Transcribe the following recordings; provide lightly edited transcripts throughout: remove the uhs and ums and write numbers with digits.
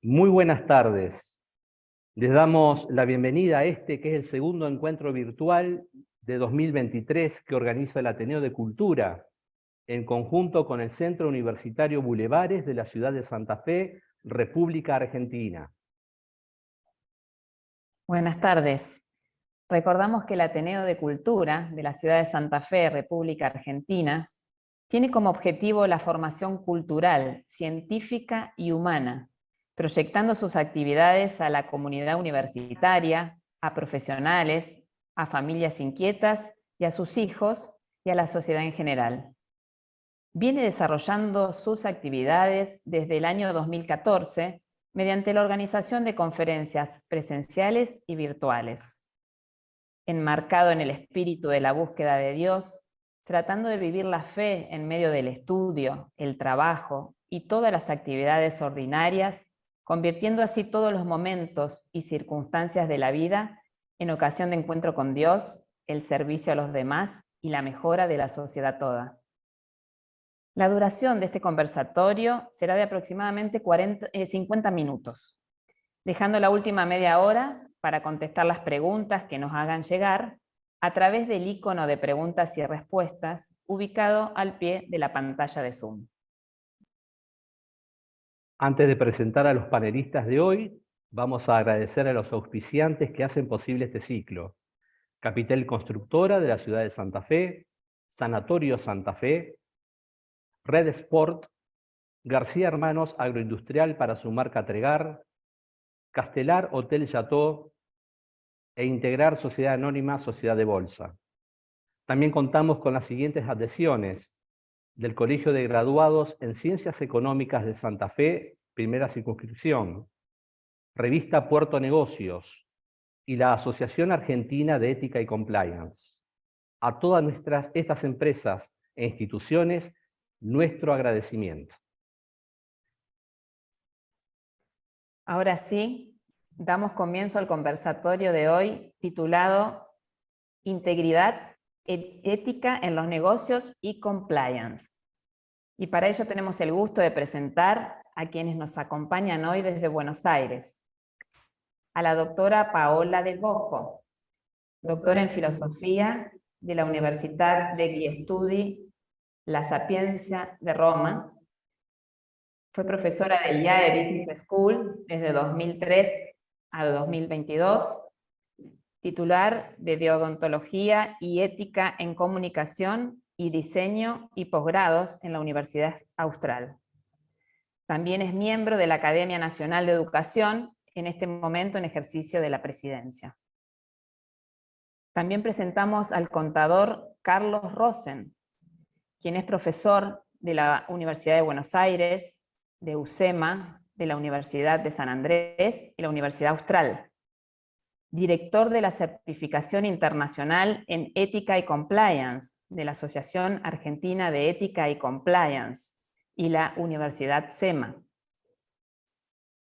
Muy buenas tardes. Les damos la bienvenida a este que es el segundo encuentro virtual de 2023 que organiza el Ateneo de Cultura, en conjunto con el Centro Universitario Bulevares de la ciudad de Santa Fe, República Argentina. Buenas tardes. Recordamos que el Ateneo de Cultura de la ciudad de Santa Fe, República Argentina, tiene como objetivo la formación cultural, científica y humana, proyectando sus actividades a la comunidad universitaria, a profesionales, a familias inquietas y a sus hijos y a la sociedad en general. Viene desarrollando sus actividades desde el año 2014 mediante la organización de conferencias presenciales y virtuales. Enmarcado en el espíritu de la búsqueda de Dios, tratando de vivir la fe en medio del estudio, el trabajo y todas las actividades ordinarias, convirtiendo así todos los momentos y circunstancias de la vida en ocasión de encuentro con Dios, el servicio a los demás y la mejora de la sociedad toda. La duración de este conversatorio será de aproximadamente 50 minutos, dejando la última media hora para contestar las preguntas que nos hagan llegar a través del icono de preguntas y respuestas ubicado al pie de la pantalla de Zoom. Antes de presentar a los panelistas de hoy, vamos a agradecer a los auspiciantes que hacen posible este ciclo. Capital Constructora de la ciudad de Santa Fe, Sanatorio Santa Fe, Red Sport, García Hermanos Agroindustrial para su marca Tregar, Castelar Hotel Chateau e Integrar Sociedad Anónima Sociedad de Bolsa. También contamos con las siguientes adhesiones del Colegio de Graduados en Ciencias Económicas de Santa Fe, primera circunscripción, Revista Puerto Negocios y la Asociación Argentina de Ética y Compliance. A todas estas empresas e instituciones, nuestro agradecimiento. Ahora sí, damos comienzo al conversatorio de hoy titulado Integridad, Ética en los Negocios y Compliance. Y para ello tenemos el gusto de presentar a quienes nos acompañan hoy desde Buenos Aires. A la doctora Paola del Bosco, doctora en Filosofía de la Universidad degli Studi La Sapienza de Roma. Fue profesora del IAE Business School desde 2003 a 2022, titular de Deodontología y Ética en Comunicación y Diseño y posgrados en la Universidad Austral. También es miembro de la Academia Nacional de Educación, en este momento en ejercicio de la presidencia. También presentamos al contador Carlos Rosen, quien es profesor de la Universidad de Buenos Aires, de UCEMA, de la Universidad de San Andrés y la Universidad Austral. Director de la Certificación Internacional en Ética y Compliance de la Asociación Argentina de Ética y Compliance y la Universidad SEMA.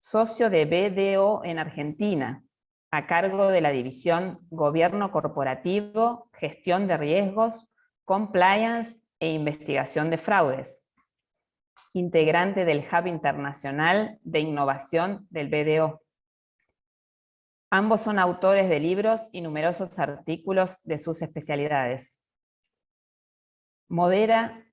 Socio de BDO en Argentina, a cargo de la división Gobierno Corporativo, Gestión de Riesgos, Compliance e Investigación de Fraudes. Integrante del Hub Internacional de Innovación del BDO. Ambos son autores de libros y numerosos artículos de sus especialidades. Modera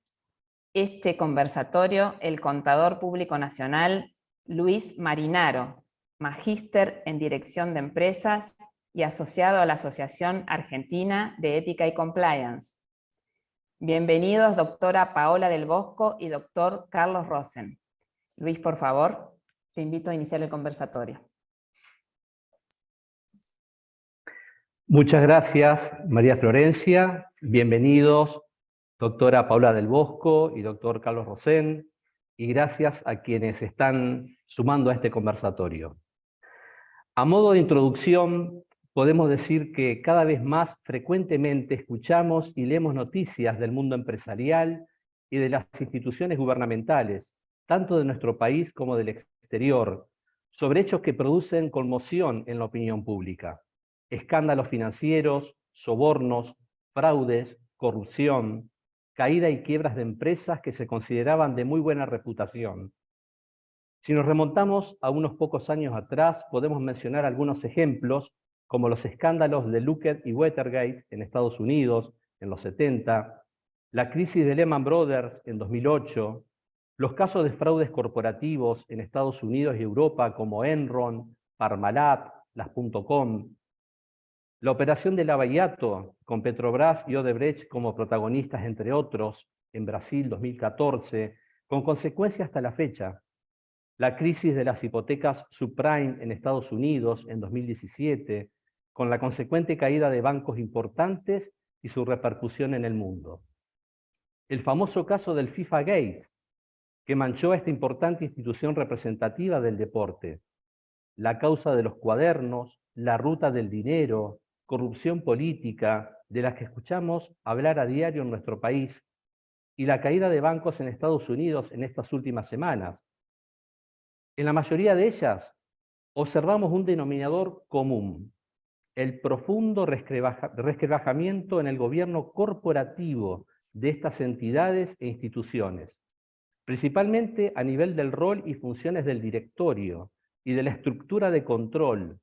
este conversatorio el contador público nacional Luis Marinaro, magíster en Dirección de Empresas y asociado a la Asociación Argentina de Ética y Compliance. Bienvenidos, doctora Paola del Bosco y doctor Carlos Rosen. Luis, por favor, te invito a iniciar el conversatorio. Muchas gracias, María Florencia. Bienvenidos, doctora Paola del Bosco y doctor Carlos Rosen, y gracias a quienes están sumando a este conversatorio. A modo de introducción, podemos decir que cada vez más frecuentemente escuchamos y leemos noticias del mundo empresarial y de las instituciones gubernamentales, tanto de nuestro país como del exterior, sobre hechos que producen conmoción en la opinión pública. Escándalos financieros, sobornos, fraudes, corrupción, caída y quiebras de empresas que se consideraban de muy buena reputación. Si nos remontamos a unos pocos años atrás, podemos mencionar algunos ejemplos, como los escándalos de Lockheed y Watergate en Estados Unidos en los 70, la crisis de Lehman Brothers en 2008, los casos de fraudes corporativos en Estados Unidos y Europa como Enron, Parmalat, las .com, la operación de Lava Jato con Petrobras y Odebrecht como protagonistas, entre otros, en Brasil 2014, con consecuencias hasta la fecha, la crisis de las hipotecas subprime en Estados Unidos en 2017, con la consecuente caída de bancos importantes y su repercusión en el mundo. El famoso caso del FIFA Gate, que manchó a esta importante institución representativa del deporte. La causa de los cuadernos, la ruta del dinero, corrupción política, de las que escuchamos hablar a diario en nuestro país, y la caída de bancos en Estados Unidos en estas últimas semanas. En la mayoría de ellas, observamos un denominador común: el profundo resquebrajamiento en el gobierno corporativo de estas entidades e instituciones, principalmente a nivel del rol y funciones del directorio y de la estructura de control,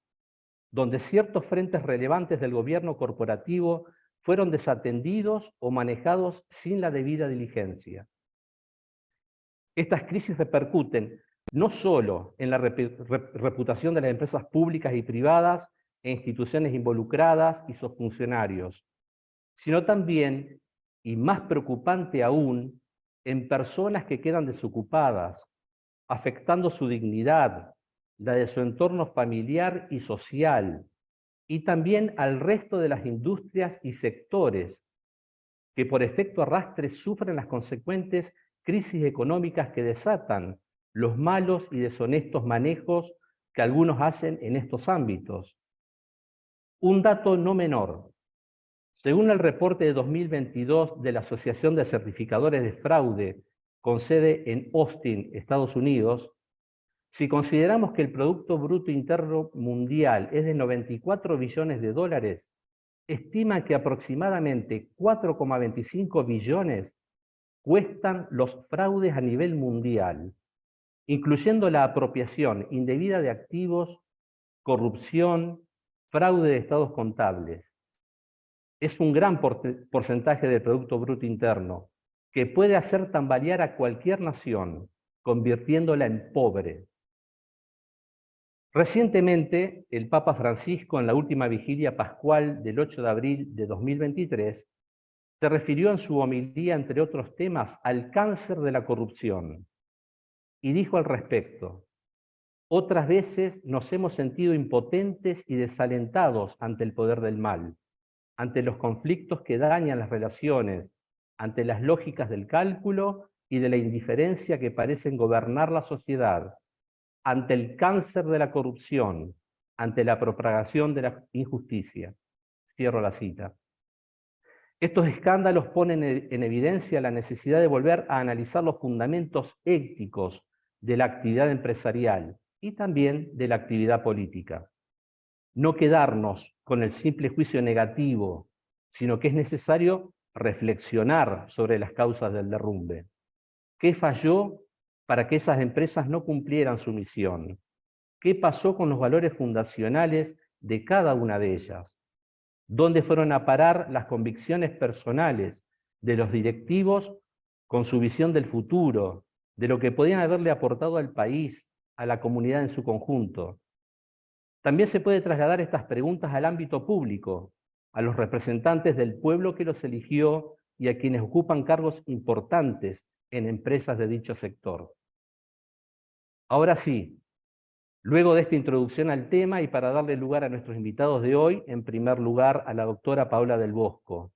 donde ciertos frentes relevantes del gobierno corporativo fueron desatendidos o manejados sin la debida diligencia. Estas crisis repercuten no solo en la reputación de las empresas públicas y privadas e instituciones involucradas y sus funcionarios, sino también, y más preocupante aún, en personas que quedan desocupadas, afectando su dignidad, la de su entorno familiar y social, y también al resto de las industrias y sectores que por efecto arrastre sufren las consecuentes crisis económicas que desatan los malos y deshonestos manejos que algunos hacen en estos ámbitos. Un dato no menor: según el reporte de 2022 de la Asociación de Certificadores de Fraude, con sede en Austin, Estados Unidos, si consideramos que el Producto Bruto Interno Mundial es de 94 billones de dólares, estima que aproximadamente 4,25 billones cuestan los fraudes a nivel mundial, incluyendo la apropiación indebida de activos, corrupción, fraude de estados contables. Es un gran porcentaje del Producto Bruto Interno que puede hacer tambalear a cualquier nación, convirtiéndola en pobre. Recientemente, el Papa Francisco, en la última vigilia pascual del 8 de abril de 2023, se refirió en su homilía, entre otros temas, al cáncer de la corrupción, y dijo al respecto: otras veces nos hemos sentido impotentes y desalentados ante el poder del mal, ante los conflictos que dañan las relaciones, ante las lógicas del cálculo y de la indiferencia que parecen gobernar la sociedad, ante el cáncer de la corrupción, ante la propagación de la injusticia. Cierro la cita. Estos escándalos ponen en evidencia la necesidad de volver a analizar los fundamentos éticos de la actividad empresarial y también de la actividad política. No quedarnos con el simple juicio negativo, sino que es necesario reflexionar sobre las causas del derrumbe. ¿Qué falló para que esas empresas no cumplieran su misión? ¿Qué pasó con los valores fundacionales de cada una de ellas? ¿Dónde fueron a parar las convicciones personales de los directivos con su visión del futuro, de lo que podían haberle aportado al país, a la comunidad en su conjunto? También se puede trasladar estas preguntas al ámbito público, a los representantes del pueblo que los eligió y a quienes ocupan cargos importantes en empresas de dicho sector. Ahora sí, luego de esta introducción al tema y para darle lugar a nuestros invitados de hoy, en primer lugar a la doctora Paola del Bosco.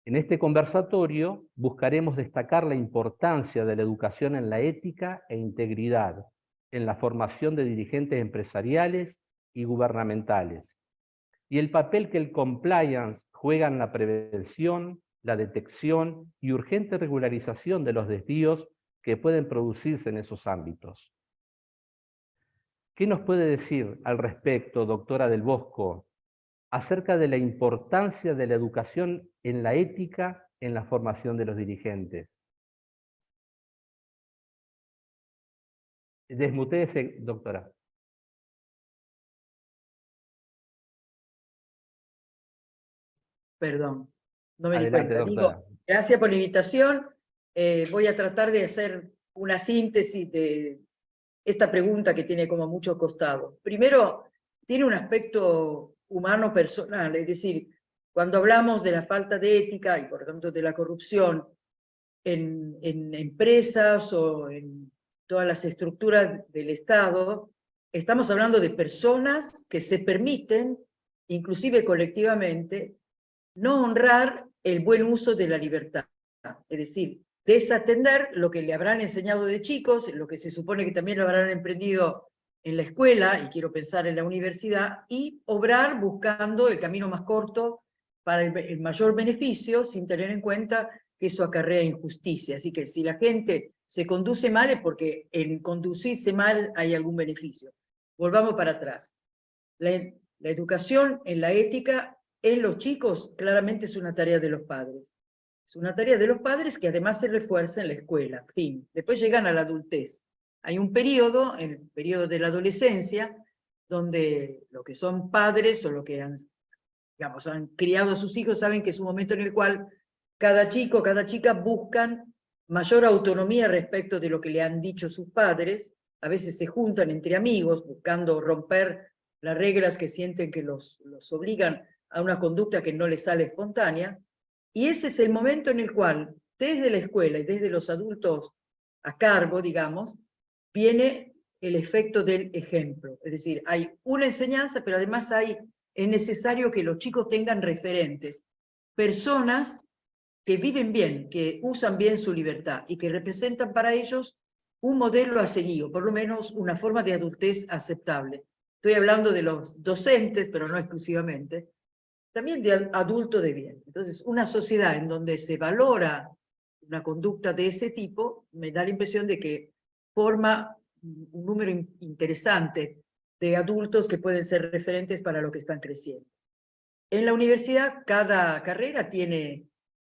En este conversatorio buscaremos destacar la importancia de la educación en la ética e integridad, en la formación de dirigentes empresariales y gubernamentales, y el papel que el compliance juega en la prevención, la detección y urgente regularización de los desvíos que pueden producirse en esos ámbitos. ¿Qué nos puede decir al respecto, doctora del Bosco, acerca de la importancia de la educación en la ética en la formación de los dirigentes? Desmutéese, doctora. Perdón, no me di Adelante, cuenta. doctora. Digo, gracias por la invitación. Voy a tratar de hacer una síntesis de esta pregunta que tiene como mucho costado. Primero, tiene un aspecto humano personal, es decir, cuando hablamos de la falta de ética y por tanto de la corrupción en empresas o en todas las estructuras del Estado, estamos hablando de personas que se permiten, inclusive colectivamente, no honrar el buen uso de la libertad. Es decir, desatender lo que le habrán enseñado de chicos, lo que se supone que también lo habrán aprendido en la escuela, y quiero pensar en la universidad, y obrar buscando el camino más corto para el mayor beneficio, sin tener en cuenta que eso acarrea injusticia. Así que si la gente se conduce mal es porque en conducirse mal hay algún beneficio. Volvamos para atrás. La educación en la ética en los chicos claramente es una tarea de los padres. Es una tarea de los padres que además se refuerza en la escuela. Fin. Después llegan a la adultez. Hay un periodo, el periodo de la adolescencia, donde los que son padres o los que han, digamos, han criado a sus hijos saben que es un momento en el cual cada chico, cada chica buscan mayor autonomía respecto de lo que le han dicho sus padres. A veces se juntan entre amigos buscando romper las reglas que sienten que los obligan a una conducta que no les sale espontánea, y ese es el momento en el cual, desde la escuela y desde los adultos a cargo, digamos, viene el efecto del ejemplo. Es decir, hay una enseñanza, pero además es necesario que los chicos tengan referentes, personas que viven bien, que usan bien su libertad y que representan para ellos un modelo a seguir, por lo menos una forma de adultez aceptable. Estoy hablando de los docentes, pero no exclusivamente, también de adulto de bien. Entonces, una sociedad en donde se valora una conducta de ese tipo, me da la impresión de que forma un número interesante de adultos que pueden ser referentes para lo que están creciendo. En la universidad, cada carrera tiene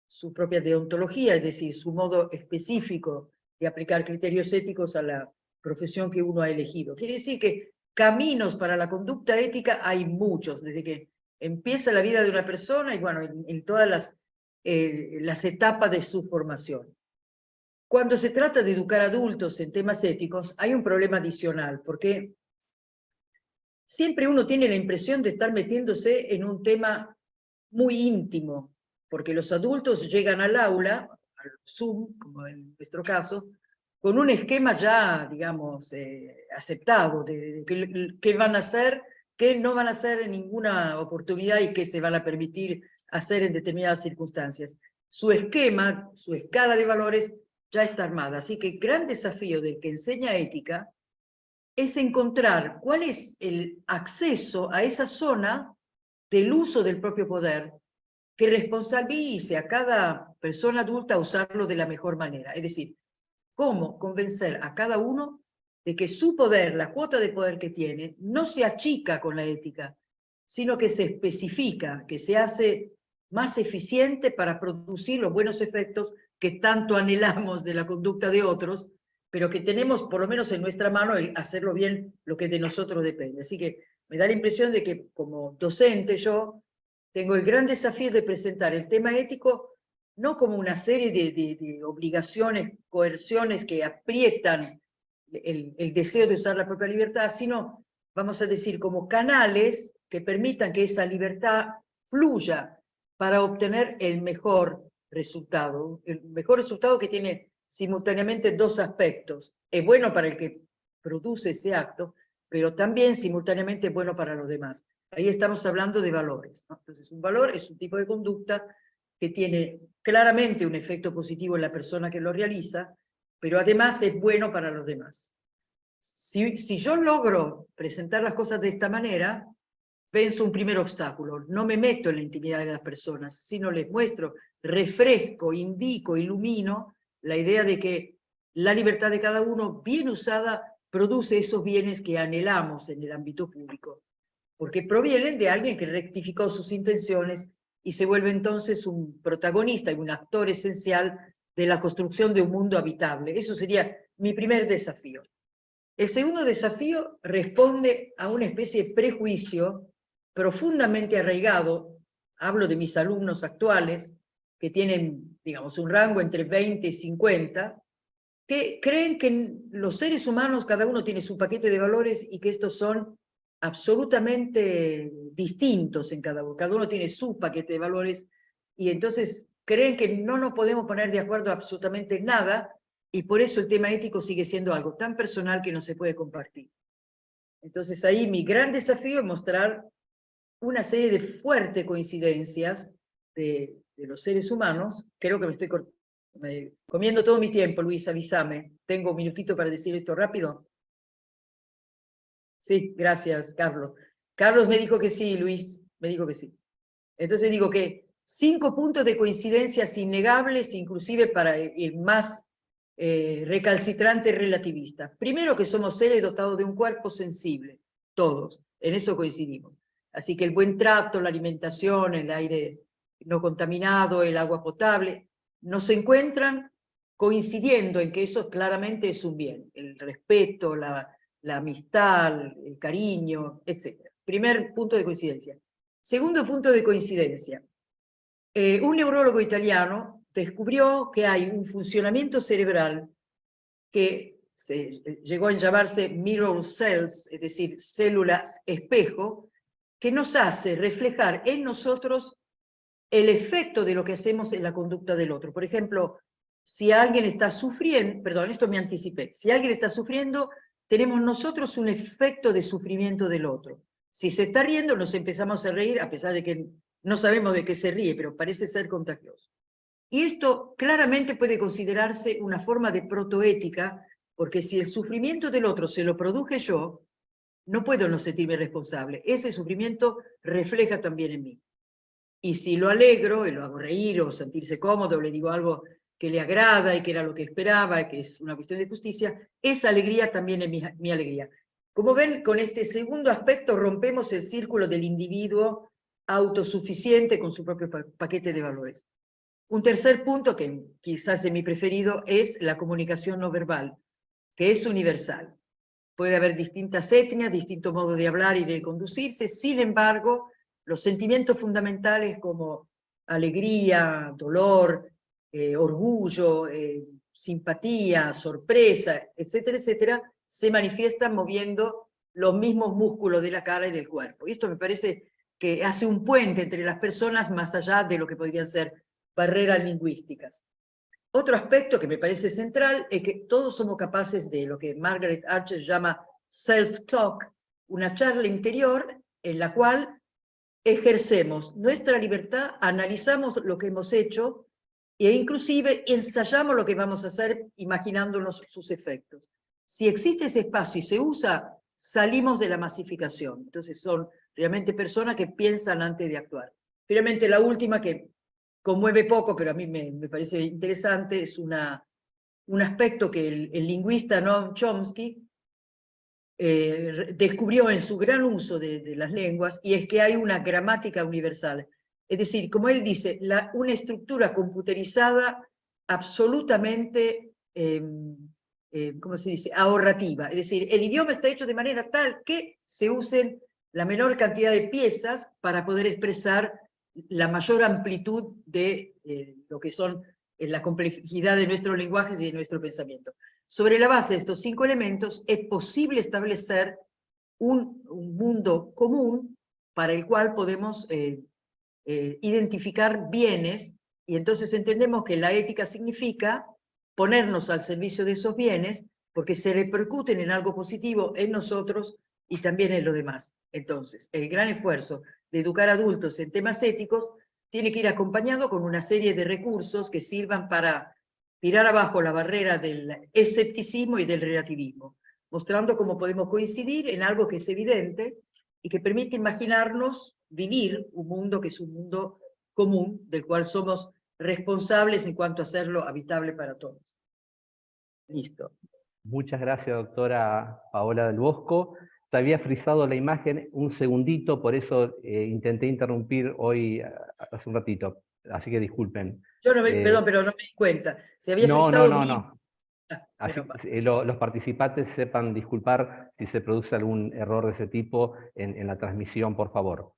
su propia deontología, es decir, su modo específico de aplicar criterios éticos a la profesión que uno ha elegido. Quiere decir que caminos para la conducta ética hay muchos, desde que empieza la vida de una persona y bueno, en todas las etapas de su formación. Cuando se trata de educar adultos en temas éticos, hay un problema adicional, porque siempre uno tiene la impresión de estar metiéndose en un tema muy íntimo, porque los adultos llegan al aula, al Zoom, como en nuestro caso, con un esquema ya, digamos, aceptado, de qué van a hacer, qué no van a hacer en ninguna oportunidad y qué se van a permitir hacer en determinadas circunstancias. Su esquema, su escala de valores ya está armada. Así que el gran desafío del que enseña ética es encontrar cuál es el acceso a esa zona del uso del propio poder que responsabilice a cada persona adulta a usarlo de la mejor manera. Es decir, cómo convencer a cada uno de que su poder, la cuota de poder que tiene, no se achica con la ética, sino que se especifica, que se hace más eficiente para producir los buenos efectos que tanto anhelamos de la conducta de otros, pero que tenemos por lo menos en nuestra mano el hacerlo bien lo que de nosotros depende. Así que me da la impresión de que como docente yo tengo el gran desafío de presentar el tema ético no como una serie de obligaciones, coerciones que aprietan el deseo de usar la propia libertad, sino, vamos a decir, como canales que permitan que esa libertad fluya para obtener el mejor resultado que tiene simultáneamente dos aspectos. Es bueno para el que produce ese acto, pero también simultáneamente es bueno para los demás. Ahí estamos hablando de valores, ¿no? Entonces, un valor es un tipo de conducta que tiene claramente un efecto positivo en la persona que lo realiza, pero además es bueno para los demás. Si yo logro presentar las cosas de esta manera, venzo un primer obstáculo. No me meto en la intimidad de las personas, sino les muestro, refresco, indico, ilumino la idea de que la libertad de cada uno, bien usada, produce esos bienes que anhelamos en el ámbito público, porque provienen de alguien que rectificó sus intenciones y se vuelve entonces un protagonista y un actor esencial de la construcción de un mundo habitable. Eso sería mi primer desafío. El segundo desafío responde a una especie de prejuicio profundamente arraigado. Hablo de mis alumnos actuales, que tienen, digamos, un rango entre 20 y 50, que creen que los seres humanos, cada uno tiene su paquete de valores y que estos son absolutamente distintos en cada uno. Cada uno tiene su paquete de valores y entonces creen que no nos podemos poner de acuerdo absolutamente en nada y por eso el tema ético sigue siendo algo tan personal que no se puede compartir. Entonces ahí mi gran desafío es mostrar una serie de fuertes coincidencias de los seres humanos. Creo que me estoy comiendo todo mi tiempo, Luis, avísame. ¿Tengo un minutito para decir esto rápido? Sí, gracias, Carlos. Carlos me dijo que sí, Luis, me dijo que sí. Entonces digo que 5 puntos de coincidencias innegables, inclusive para el más recalcitrante relativista. Primero, que somos seres dotados de un cuerpo sensible, todos, en eso coincidimos. Así que el buen trato, la alimentación, el aire no contaminado, el agua potable, nos encuentran coincidiendo en que eso claramente es un bien, el respeto, la amistad, el cariño, etc. Primer punto de coincidencia. Segundo punto de coincidencia. Un neurólogo italiano descubrió que hay un funcionamiento cerebral que llegó a llamarse mirror cells, es decir, células espejo, que nos hace reflejar en nosotros el efecto de lo que hacemos en la conducta del otro. Por ejemplo, si alguien está sufriendo, perdón, esto me anticipé, si alguien está sufriendo, tenemos nosotros un efecto de sufrimiento del otro. Si se está riendo, nos empezamos a reír, a pesar de que no sabemos de qué se ríe, pero parece ser contagioso. Y esto claramente puede considerarse una forma de protoética, porque si el sufrimiento del otro se lo produje yo, no puedo no sentirme responsable. Ese sufrimiento refleja también en mí. Y si lo alegro, y lo hago reír, o sentirse cómodo, o le digo algo que le agrada y que era lo que esperaba, que es una cuestión de justicia, esa alegría también es mi alegría. Como ven, con este segundo aspecto rompemos el círculo del individuo autosuficiente con su propio paquete de valores. Un tercer punto, que quizás es mi preferido, es la comunicación no verbal, que es universal. Puede haber distintas etnias, distintos modos de hablar y de conducirse, sin embargo, los sentimientos fundamentales como alegría, dolor, orgullo, simpatía, sorpresa, etcétera, etcétera, se manifiestan moviendo los mismos músculos de la cara y del cuerpo. Y esto me parece que hace un puente entre las personas más allá de lo que podrían ser barreras lingüísticas. Otro aspecto que me parece central es que todos somos capaces de lo que Margaret Archer llama self-talk, una charla interior en la cual ejercemos nuestra libertad, analizamos lo que hemos hecho e inclusive ensayamos lo que vamos a hacer imaginándonos sus efectos. Si existe ese espacio y se usa, salimos de la masificación. Entonces son realmente personas que piensan antes de actuar. Finalmente la última, que conmueve poco, pero a mí me parece interesante, es un aspecto que el lingüista Noam Chomsky descubrió en su gran uso de las lenguas, y es que hay una gramática universal. Es decir, como él dice, una estructura computerizada absolutamente, ¿cómo se dice?, ahorrativa. Es decir, el idioma está hecho de manera tal que se usen la menor cantidad de piezas para poder expresar la mayor amplitud de lo que son la complejidad de nuestros lenguajes y de nuestro pensamiento. Sobre la base de estos 5 elementos es posible establecer un mundo común para el cual podemos identificar bienes, y entonces entendemos que la ética significa ponernos al servicio de esos bienes porque se repercuten en algo positivo en nosotros y también en los demás. Entonces, el gran esfuerzo de educar adultos en temas éticos tiene que ir acompañado con una serie de recursos que sirvan para tirar abajo la barrera del escepticismo y del relativismo, mostrando cómo podemos coincidir en algo que es evidente y que permite imaginarnos vivir un mundo que es un mundo común, del cual somos responsables en cuanto a hacerlo habitable para todos. Listo. Muchas gracias, doctora Paola del Bosco. Se había frizado la imagen un segundito, por eso intenté interrumpir hoy hace un ratito, así que disculpen. Yo no perdón, pero no me di cuenta. Se había No, frisado no, no, no. Así, Menos mal. los participantes sepan disculpar si se produce algún error de ese tipo en la transmisión, por favor.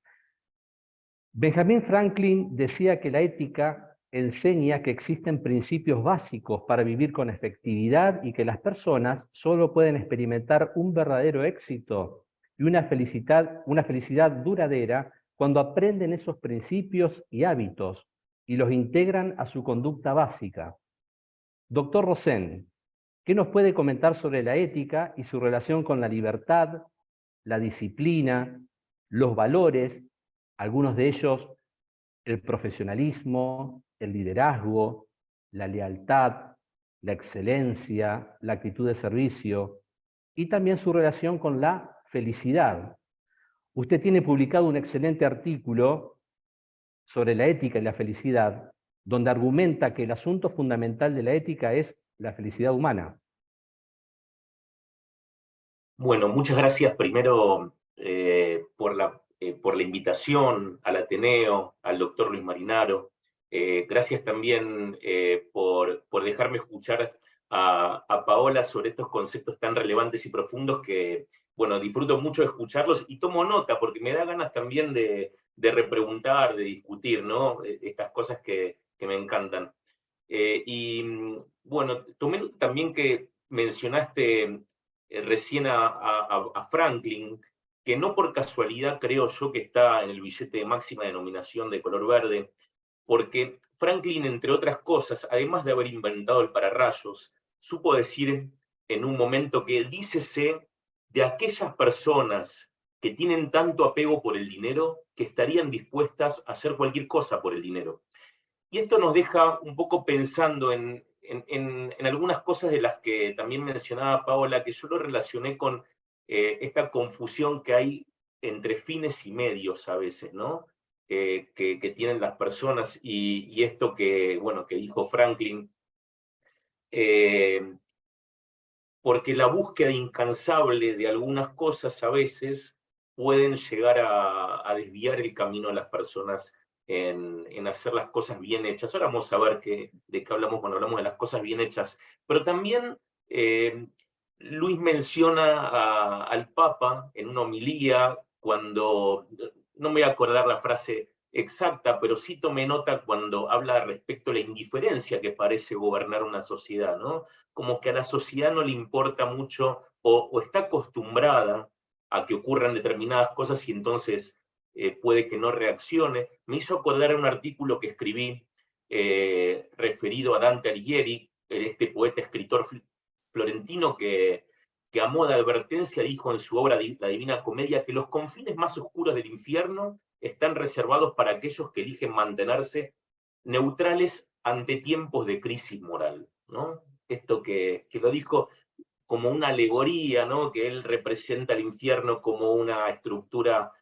Benjamin Franklin decía que la ética enseña que existen principios básicos para vivir con efectividad y que las personas solo pueden experimentar un verdadero éxito y una felicidad duradera cuando aprenden esos principios y hábitos y los integran a su conducta básica. Doctor Rosen, ¿qué nos puede comentar sobre la ética y su relación con la libertad, la disciplina, los valores, algunos de ellos el profesionalismo, el liderazgo, la lealtad, la excelencia, la actitud de servicio y también su relación con la felicidad? Usted tiene publicado un excelente artículo sobre la ética y la felicidad, donde argumenta que el asunto fundamental de la ética es la felicidad humana. Bueno, muchas gracias primero por la invitación al Ateneo, al doctor Luis Marinaro. Gracias también por dejarme escuchar a Paola sobre estos conceptos tan relevantes y profundos que, bueno, disfruto mucho de escucharlos y tomo nota porque me da ganas también de repreguntar, de discutir, ¿no? Estas cosas que me encantan. Bueno, tomé nota también que mencionaste recién a Franklin, que no por casualidad creo yo que está en el billete de máxima denominación de color verde, porque Franklin, entre otras cosas, además de haber inventado el pararrayos, supo decir en un momento que dícese de aquellas personas que tienen tanto apego por el dinero que estarían dispuestas a hacer cualquier cosa por el dinero. Y esto nos deja un poco pensando en algunas cosas de las que también mencionaba Paola, que yo lo relacioné con esta confusión que hay entre fines y medios a veces, ¿no? Que tienen las personas y esto que, bueno, que dijo Franklin, porque la búsqueda incansable de algunas cosas a veces pueden llegar a desviar el camino a las personas en hacer las cosas bien hechas. Ahora vamos a ver de qué hablamos cuando hablamos de las cosas bien hechas. Pero también Luis menciona al Papa en una homilía cuando, no me voy a acordar la frase exacta, pero sí tomé nota cuando habla respecto a la indiferencia que parece gobernar una sociedad, ¿no? Como que a la sociedad no le importa mucho o está acostumbrada a que ocurran determinadas cosas y entonces puede que no reaccione. Me hizo acordar un artículo que escribí referido a Dante Alighieri, este poeta escritor florentino que a modo de advertencia dijo en su obra La Divina Comedia que los confines más oscuros del infierno están reservados para aquellos que eligen mantenerse neutrales ante tiempos de crisis moral, ¿no? Esto que lo dijo como una alegoría, ¿no? Que él representa el infierno como una estructura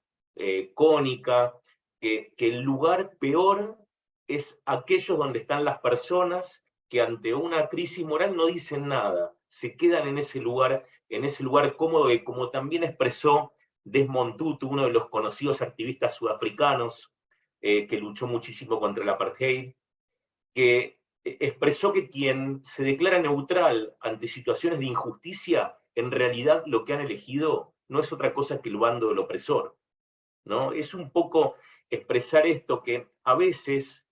cónica, que el lugar peor es aquellos donde están las personas que ante una crisis moral no dicen nada, se quedan en ese lugar cómodo, que como también expresó Desmond Tutu, uno de los conocidos activistas sudafricanos, que luchó muchísimo contra el apartheid, que expresó que quien se declara neutral ante situaciones de injusticia, en realidad lo que han elegido no es otra cosa que el bando del opresor, ¿no? Es un poco expresar esto, que a veces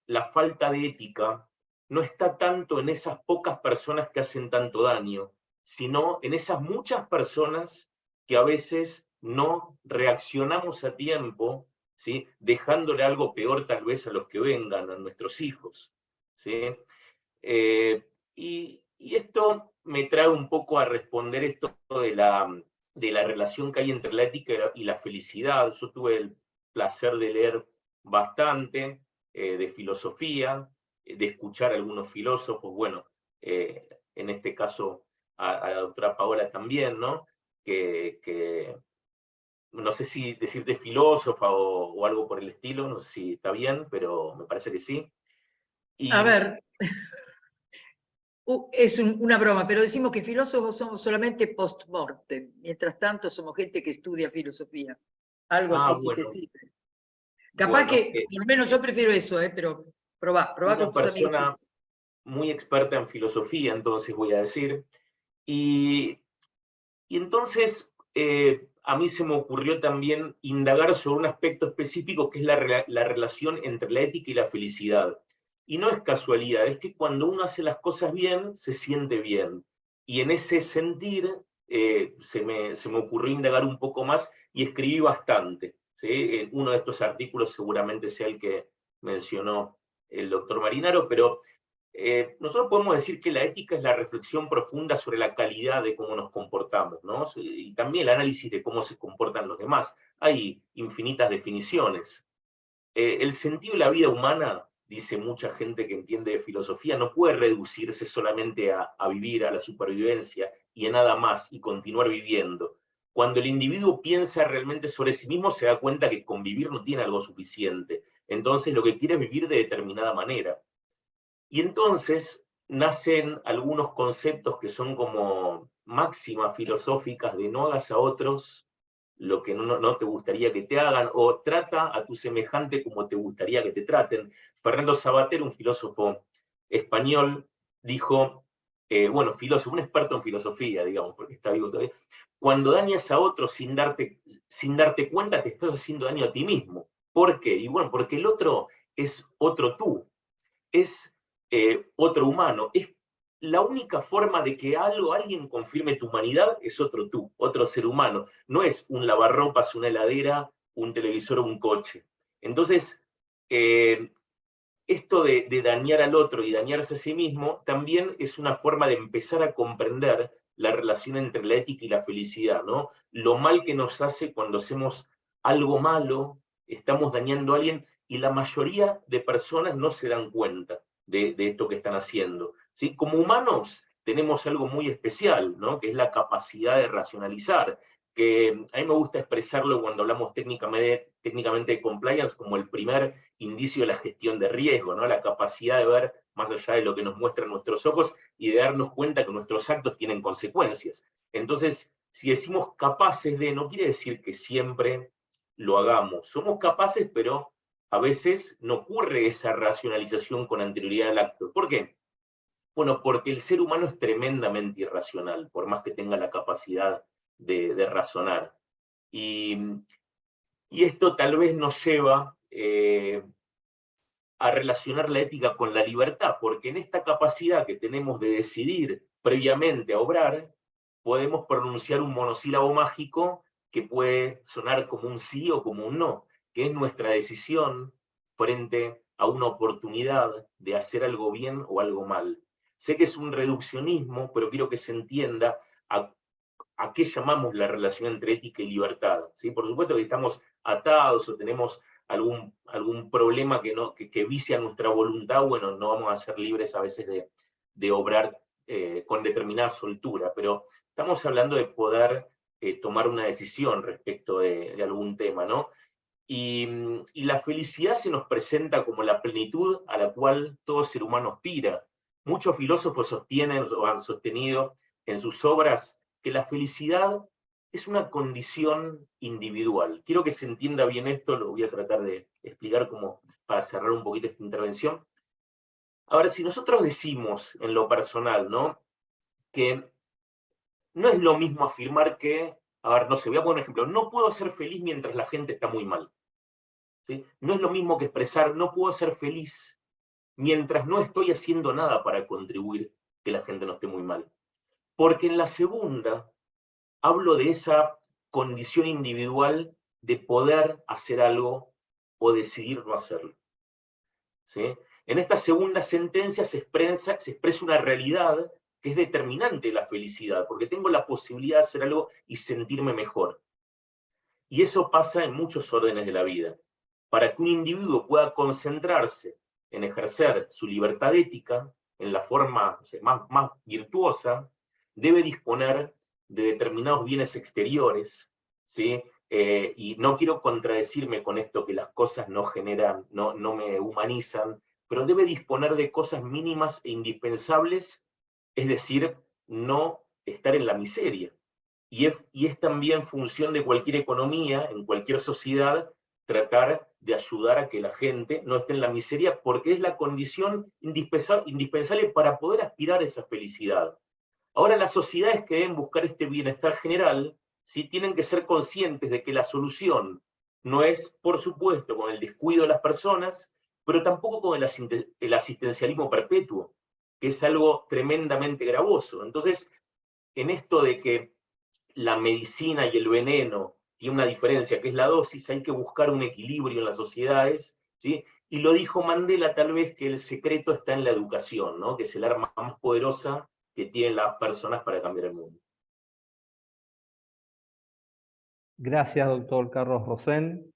la falta de ética no está tanto en esas pocas personas que hacen tanto daño, sino en esas muchas personas que a veces no reaccionamos a tiempo, ¿sí? Dejándole algo peor tal vez a los que vengan, a nuestros hijos, ¿sí? Y esto me trae un poco a responder esto de la relación que hay entre la ética y la felicidad. Yo tuve el placer de leer bastante de filosofía, de escuchar a algunos filósofos, bueno, en este caso a la doctora Paola también, ¿no? Que no sé si decirte filósofa o algo por el estilo, no sé si está bien, pero me parece que sí. A ver, es una broma, pero decimos que filósofos somos solamente post-mortem. Mientras tanto, somos gente que estudia filosofía. Algo así sí bueno, te sirve. Capaz bueno, que, por lo menos yo prefiero eso, pero probá con tus amigos. muy experta en filosofía, entonces voy a decir, y entonces a mí se me ocurrió también indagar sobre un aspecto específico que es la relación entre la ética y la felicidad. Y no es casualidad, es que cuando uno hace las cosas bien, se siente bien. Y en ese sentir se me ocurrió indagar un poco más y escribí bastante, ¿sí? Uno de estos artículos seguramente sea el que mencionó el doctor Marinaro, pero nosotros podemos decir que la ética es la reflexión profunda sobre la calidad de cómo nos comportamos, ¿no? Y también el análisis de cómo se comportan los demás. Hay infinitas definiciones. El sentido de la vida humana, dice mucha gente que entiende de filosofía, no puede reducirse solamente a vivir, a la supervivencia y a nada más, y continuar viviendo. Cuando el individuo piensa realmente sobre sí mismo, se da cuenta que convivir no tiene algo suficiente. Entonces lo que quiere es vivir de determinada manera. Y entonces nacen algunos conceptos que son como máximas filosóficas de no hagas a otros lo que no te gustaría que te hagan, o trata a tu semejante como te gustaría que te traten. Fernando Savater, un filósofo español, dijo, bueno, filósofo, un experto en filosofía, digamos, porque está vivo todavía, cuando dañas a otros sin darte cuenta, te estás haciendo daño a ti mismo. ¿Por qué? Y bueno, porque el otro es otro tú, es otro humano. Es la única forma de que alguien confirme tu humanidad es otro tú, otro ser humano. No es un lavarropas, una heladera, un televisor o un coche. Entonces, esto de dañar al otro y dañarse a sí mismo también es una forma de empezar a comprender la relación entre la ética y la felicidad, ¿no? Lo mal que nos hace cuando hacemos algo malo, estamos dañando a alguien, y la mayoría de personas no se dan cuenta de esto que están haciendo, ¿sí? Como humanos tenemos algo muy especial, ¿no? Que es la capacidad de racionalizar, que a mí me gusta expresarlo cuando hablamos técnicamente de compliance como el primer indicio de la gestión de riesgo, ¿no? La capacidad de ver más allá de lo que nos muestran nuestros ojos y de darnos cuenta que nuestros actos tienen consecuencias. Entonces, si decimos capaces de, no quiere decir que siempre lo hagamos. Somos capaces, pero a veces no ocurre esa racionalización con anterioridad al acto. ¿Por qué? Bueno, porque el ser humano es tremendamente irracional, por más que tenga la capacidad de razonar. Y esto tal vez nos lleva a relacionar la ética con la libertad, porque en esta capacidad que tenemos de decidir previamente a obrar, podemos pronunciar un monosílabo mágico que puede sonar como un sí o como un no, que es nuestra decisión frente a una oportunidad de hacer algo bien o algo mal. Sé que es un reduccionismo, pero quiero que se entienda a qué llamamos la relación entre ética y libertad, ¿sí? Por supuesto que estamos atados o tenemos algún problema que vicia nuestra voluntad, bueno, no vamos a ser libres a veces de obrar con determinada soltura, pero estamos hablando de poder tomar una decisión respecto de algún tema, ¿no? Y la felicidad se nos presenta como la plenitud a la cual todo ser humano aspira. Muchos filósofos sostienen o han sostenido en sus obras que la felicidad es una condición individual. Quiero que se entienda bien esto, lo voy a tratar de explicar como para cerrar un poquito esta intervención. A ver, si nosotros decimos en lo personal, ¿no? Que no es lo mismo afirmar que, a ver, no sé, voy a poner un ejemplo, no puedo ser feliz mientras la gente está muy mal. ¿Sí? No es lo mismo que expresar, no puedo ser feliz mientras no estoy haciendo nada para contribuir que la gente no esté muy mal. Porque en la segunda, hablo de esa condición individual de poder hacer algo o decidir no hacerlo. ¿Sí? En esta segunda sentencia se expresa una realidad que es determinante de la felicidad, porque tengo la posibilidad de hacer algo y sentirme mejor. Y eso pasa en muchos órdenes de la vida. Para que un individuo pueda concentrarse en ejercer su libertad ética en la forma, o sea, más virtuosa, debe disponer de determinados bienes exteriores, ¿sí? Y no quiero contradecirme con esto que las cosas no generan, no me humanizan, pero debe disponer de cosas mínimas e indispensables, es decir, no estar en la miseria. Y es también función de cualquier economía, en cualquier sociedad, tratar de ayudar a que la gente no esté en la miseria, porque es la condición indispensable para poder aspirar a esa felicidad. Ahora, las sociedades que deben buscar este bienestar general, sí tienen que ser conscientes de que la solución no es, por supuesto, con el descuido de las personas, pero tampoco con el asistencialismo perpetuo, que es algo tremendamente gravoso. Entonces, en esto de que la medicina y el veneno tiene una diferencia, que es la dosis, hay que buscar un equilibrio en las sociedades, ¿sí? Y lo dijo Mandela tal vez, que el secreto está en la educación, ¿no? Que es el arma más poderosa que tienen las personas para cambiar el mundo. Gracias, doctor Carlos Rosén.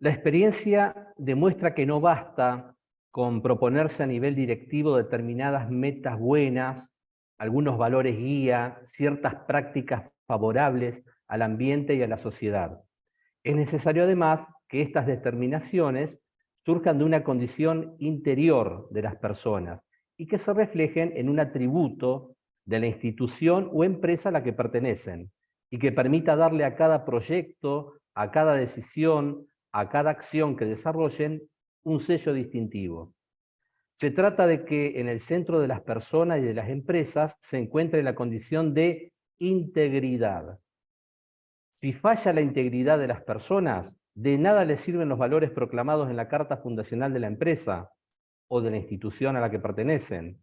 La experiencia demuestra que no basta con proponerse a nivel directivo determinadas metas buenas, algunos valores guía, ciertas prácticas favorables al ambiente y a la sociedad. Es necesario además que estas determinaciones surjan de una condición interior de las personas y que se reflejen en un atributo de la institución o empresa a la que pertenecen, y que permita darle a cada proyecto, a cada decisión, a cada acción que desarrollen, un sello distintivo. Se trata de que en el centro de las personas y de las empresas se encuentre la condición de integridad. Si falla la integridad de las personas, de nada les sirven los valores proclamados en la Carta Fundacional de la empresa o de la institución a la que pertenecen,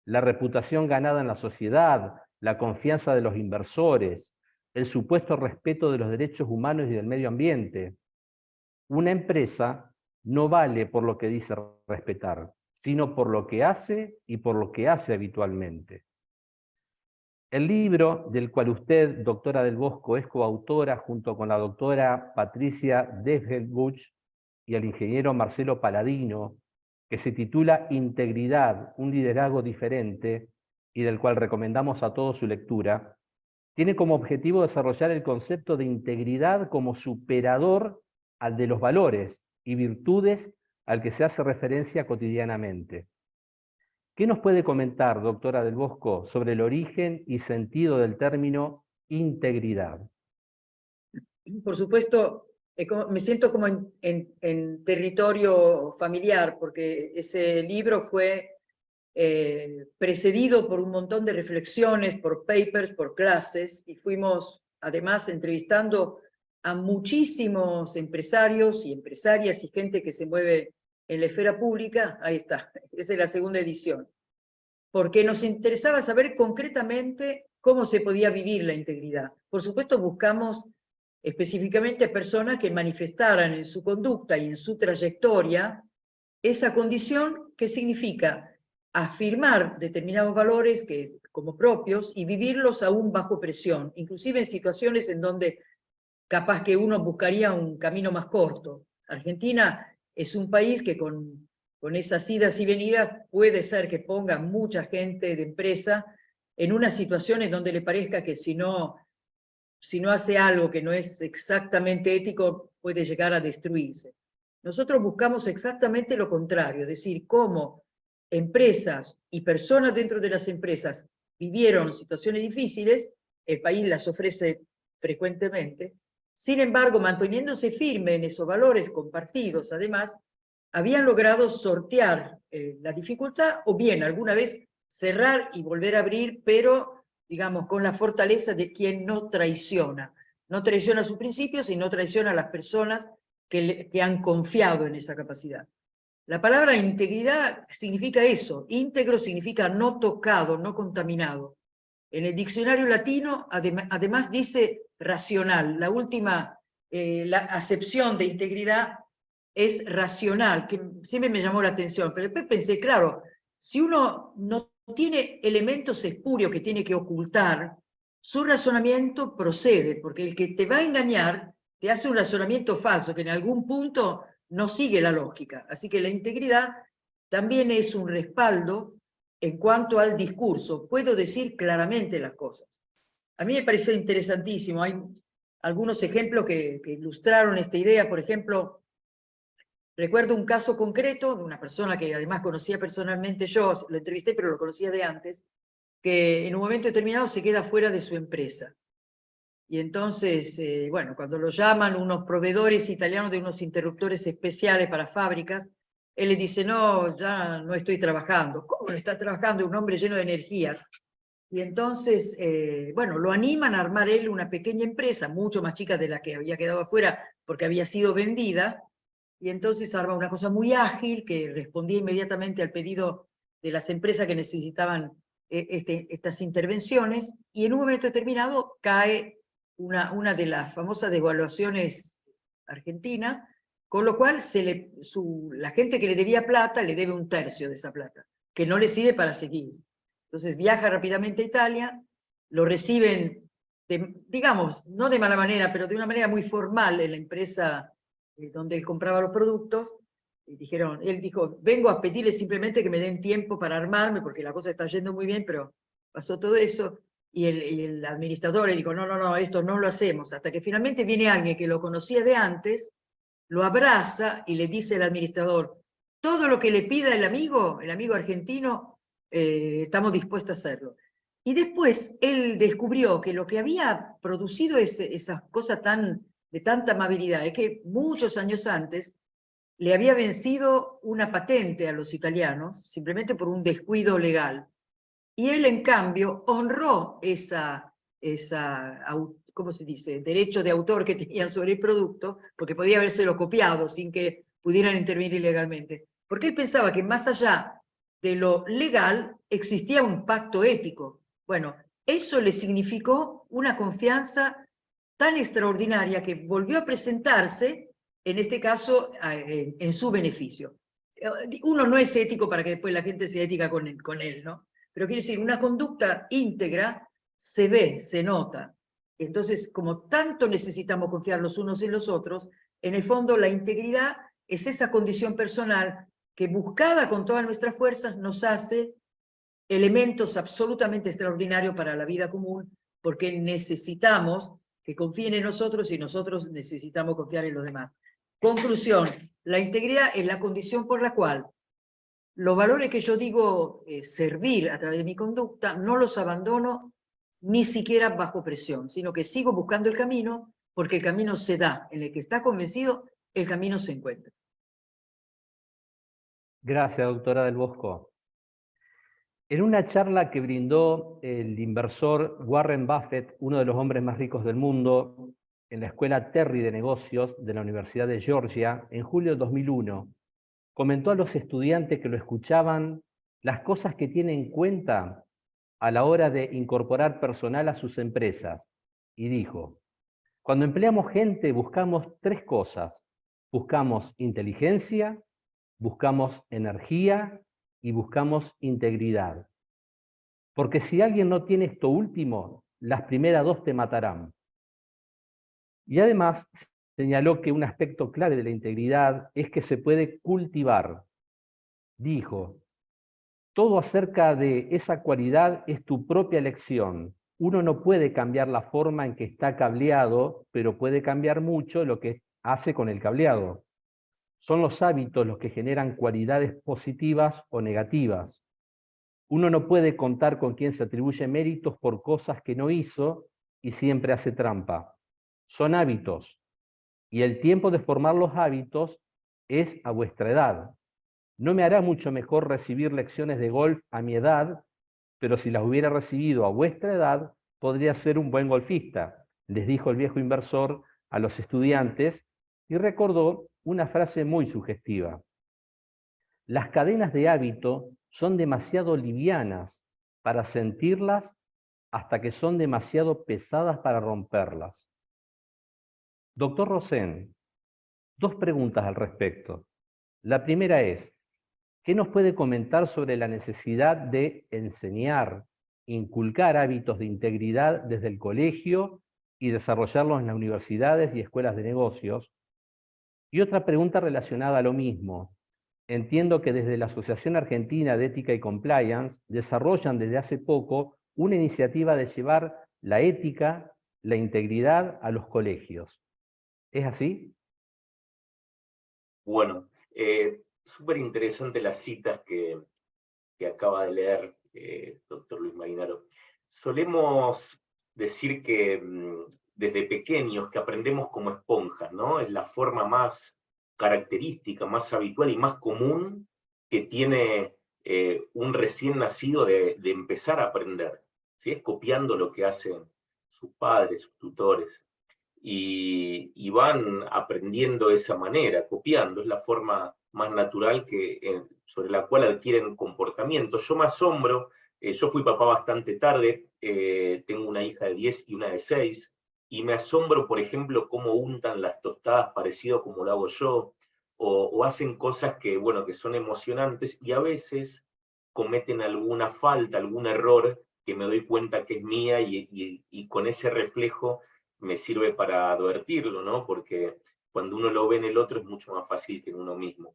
la reputación ganada en la sociedad, la confianza de los inversores, el supuesto respeto de los derechos humanos y del medio ambiente. Una empresa no vale por lo que dice respetar, sino por lo que hace y por lo que hace habitualmente. El libro del cual usted, doctora del Bosco, es coautora junto con la doctora Patricia Desgelbuch y el ingeniero Marcelo Paladino, que se titula Integridad, un liderazgo diferente, y del cual recomendamos a todos su lectura, tiene como objetivo desarrollar el concepto de integridad como superador al de los valores y virtudes al que se hace referencia cotidianamente. ¿Qué nos puede comentar, doctora del Bosco, sobre el origen y sentido del término integridad? Por supuesto, me siento como en territorio familiar, porque ese libro fue precedido por un montón de reflexiones, por papers, por clases, y fuimos además entrevistando a muchísimos empresarios y empresarias y gente que se mueve en la esfera pública. Ahí está, esa es la segunda edición, porque nos interesaba saber concretamente cómo se podía vivir la integridad. Por supuesto, buscamos específicamente a personas que manifestaran en su conducta y en su trayectoria esa condición que significa afirmar determinados valores como propios y vivirlos aún bajo presión, inclusive en situaciones en donde capaz que uno buscaría un camino más corto. Argentina es un país que con esas idas y venidas puede ser que ponga mucha gente de empresa en una situación en donde le parezca que si no hace algo que no es exactamente ético, puede llegar a destruirse. Nosotros buscamos exactamente lo contrario, es decir, cómo empresas y personas dentro de las empresas vivieron situaciones difíciles, el país las ofrece frecuentemente, sin embargo, manteniéndose firme en esos valores compartidos, además, habían logrado sortear la dificultad, o bien alguna vez cerrar y volver a abrir, pero, digamos, con la fortaleza de quien no traiciona sus principios y no traiciona a las personas que han confiado en esa capacidad. La palabra integridad significa eso, íntegro significa no tocado, no contaminado. En el diccionario latino, además dice racional. La última, la acepción de integridad es racional, que siempre me llamó la atención, pero después pensé, claro, si uno no tiene elementos espurios que tiene que ocultar, su razonamiento procede, porque el que te va a engañar te hace un razonamiento falso, que en algún punto no sigue la lógica. Así que la integridad también es un respaldo en cuanto al discurso. Puedo decir claramente las cosas. A mí me parece interesantísimo. Hay algunos ejemplos que ilustraron esta idea. Por ejemplo, recuerdo un caso concreto de una persona que además conocía personalmente yo, lo entrevisté pero lo conocía de antes, que en un momento determinado se queda fuera de su empresa. Y entonces, bueno, cuando lo llaman unos proveedores italianos de unos interruptores especiales para fábricas, él les dice, no, ya no estoy trabajando. ¿Cómo no está trabajando? Un hombre lleno de energías. Y entonces, bueno, lo animan a armar él una pequeña empresa, mucho más chica de la que había quedado afuera porque había sido vendida, y entonces arma una cosa muy ágil que respondía inmediatamente al pedido de las empresas que necesitaban estas intervenciones, y en un momento determinado cae una de las famosas devaluaciones argentinas, con lo cual la gente que le debía plata le debe un tercio de esa plata, que no le sirve para seguir. Entonces viaja rápidamente a Italia, lo reciben, digamos, no de mala manera, pero de una manera muy formal en la empresa donde él compraba los productos. Y él dijo, vengo a pedirle simplemente que me den tiempo para armarme, porque la cosa está yendo muy bien, pero pasó todo eso. Y el administrador le dijo, no, no, no, esto no lo hacemos. Hasta que finalmente viene alguien que lo conocía de antes, lo abraza y le dice al administrador, todo lo que le pida el amigo argentino, estamos dispuestos a hacerlo. Y después él descubrió que lo que había producido esa cosa de tanta amabilidad es que muchos años antes le había vencido una patente a los italianos, simplemente por un descuido legal. Y él, en cambio, honró ¿cómo se dice?, derecho de autor que tenían sobre el producto, porque podía habérselo copiado sin que pudieran intervenir ilegalmente. Porque él pensaba que más allá de lo legal existía un pacto ético. Bueno, eso le significó una confianza tan extraordinaria que volvió a presentarse, en este caso, en su beneficio. Uno no es ético para que después la gente sea ética con él, ¿no? Pero quiere decir, una conducta íntegra se ve, se nota. Entonces, como tanto necesitamos confiar los unos en los otros, en el fondo la integridad es esa condición personal que, buscada con todas nuestras fuerzas, nos hace elementos absolutamente extraordinarios para la vida común, porque necesitamos que confíen en nosotros y nosotros necesitamos confiar en los demás. Conclusión, la integridad es la condición por la cual los valores que yo digo servir a través de mi conducta, no los abandono ni siquiera bajo presión, sino que sigo buscando el camino, porque el camino se da. En el que está convencido, el camino se encuentra. Gracias, doctora Del Bosco. En una charla que brindó el inversor Warren Buffett, uno de los hombres más ricos del mundo, en la Escuela Terry de Negocios de la Universidad de Georgia, en julio de 2001, comentó a los estudiantes que lo escuchaban las cosas que tiene en cuenta a la hora de incorporar personal a sus empresas. Y dijo, cuando empleamos gente buscamos tres cosas. Buscamos inteligencia, buscamos energía y buscamos integridad. Porque si alguien no tiene esto último, las primeras dos te matarán. Y además señaló que un aspecto clave de la integridad es que se puede cultivar. Dijo, todo acerca de esa cualidad es tu propia elección. Uno no puede cambiar la forma en que está cableado, pero puede cambiar mucho lo que hace con el cableado. Son los hábitos los que generan cualidades positivas o negativas. Uno no puede contar con quien se atribuye méritos por cosas que no hizo y siempre hace trampa. Son hábitos, y el tiempo de formar los hábitos es a vuestra edad. No me hará mucho mejor recibir lecciones de golf a mi edad, pero si las hubiera recibido a vuestra edad, podría ser un buen golfista, les dijo el viejo inversor a los estudiantes, y recordó una frase muy sugestiva. Las cadenas de hábito son demasiado livianas para sentirlas hasta que son demasiado pesadas para romperlas. Doctor Rosen, dos preguntas al respecto. La primera es, ¿qué nos puede comentar sobre la necesidad de enseñar, inculcar hábitos de integridad desde el colegio y desarrollarlos en las universidades y escuelas de negocios? Y otra pregunta relacionada a lo mismo. Entiendo que desde la Asociación Argentina de Ética y Compliance desarrollan desde hace poco una iniciativa de llevar la ética, la integridad a los colegios. ¿Es así? Bueno, súper interesante las citas que acaba de leer doctor Luis Marinaro. Solemos decir que desde pequeños que aprendemos como esponjas, ¿no? Es la forma más característica, más habitual y más común que tiene un recién nacido de empezar a aprender, ¿sí? Es copiando lo que hacen sus padres, sus tutores, y van aprendiendo de esa manera, copiando, es la forma más natural sobre la cual adquieren comportamiento. Yo me asombro, yo fui papá bastante tarde, tengo una hija de 10 y una de 6, y me asombro, por ejemplo, cómo untan las tostadas parecido como lo hago yo, o hacen cosas que, bueno, que son emocionantes, y a veces cometen alguna falta, algún error, que me doy cuenta que es mía, y con ese reflejo me sirve para advertirlo, ¿no? Porque cuando uno lo ve en el otro es mucho más fácil que en uno mismo.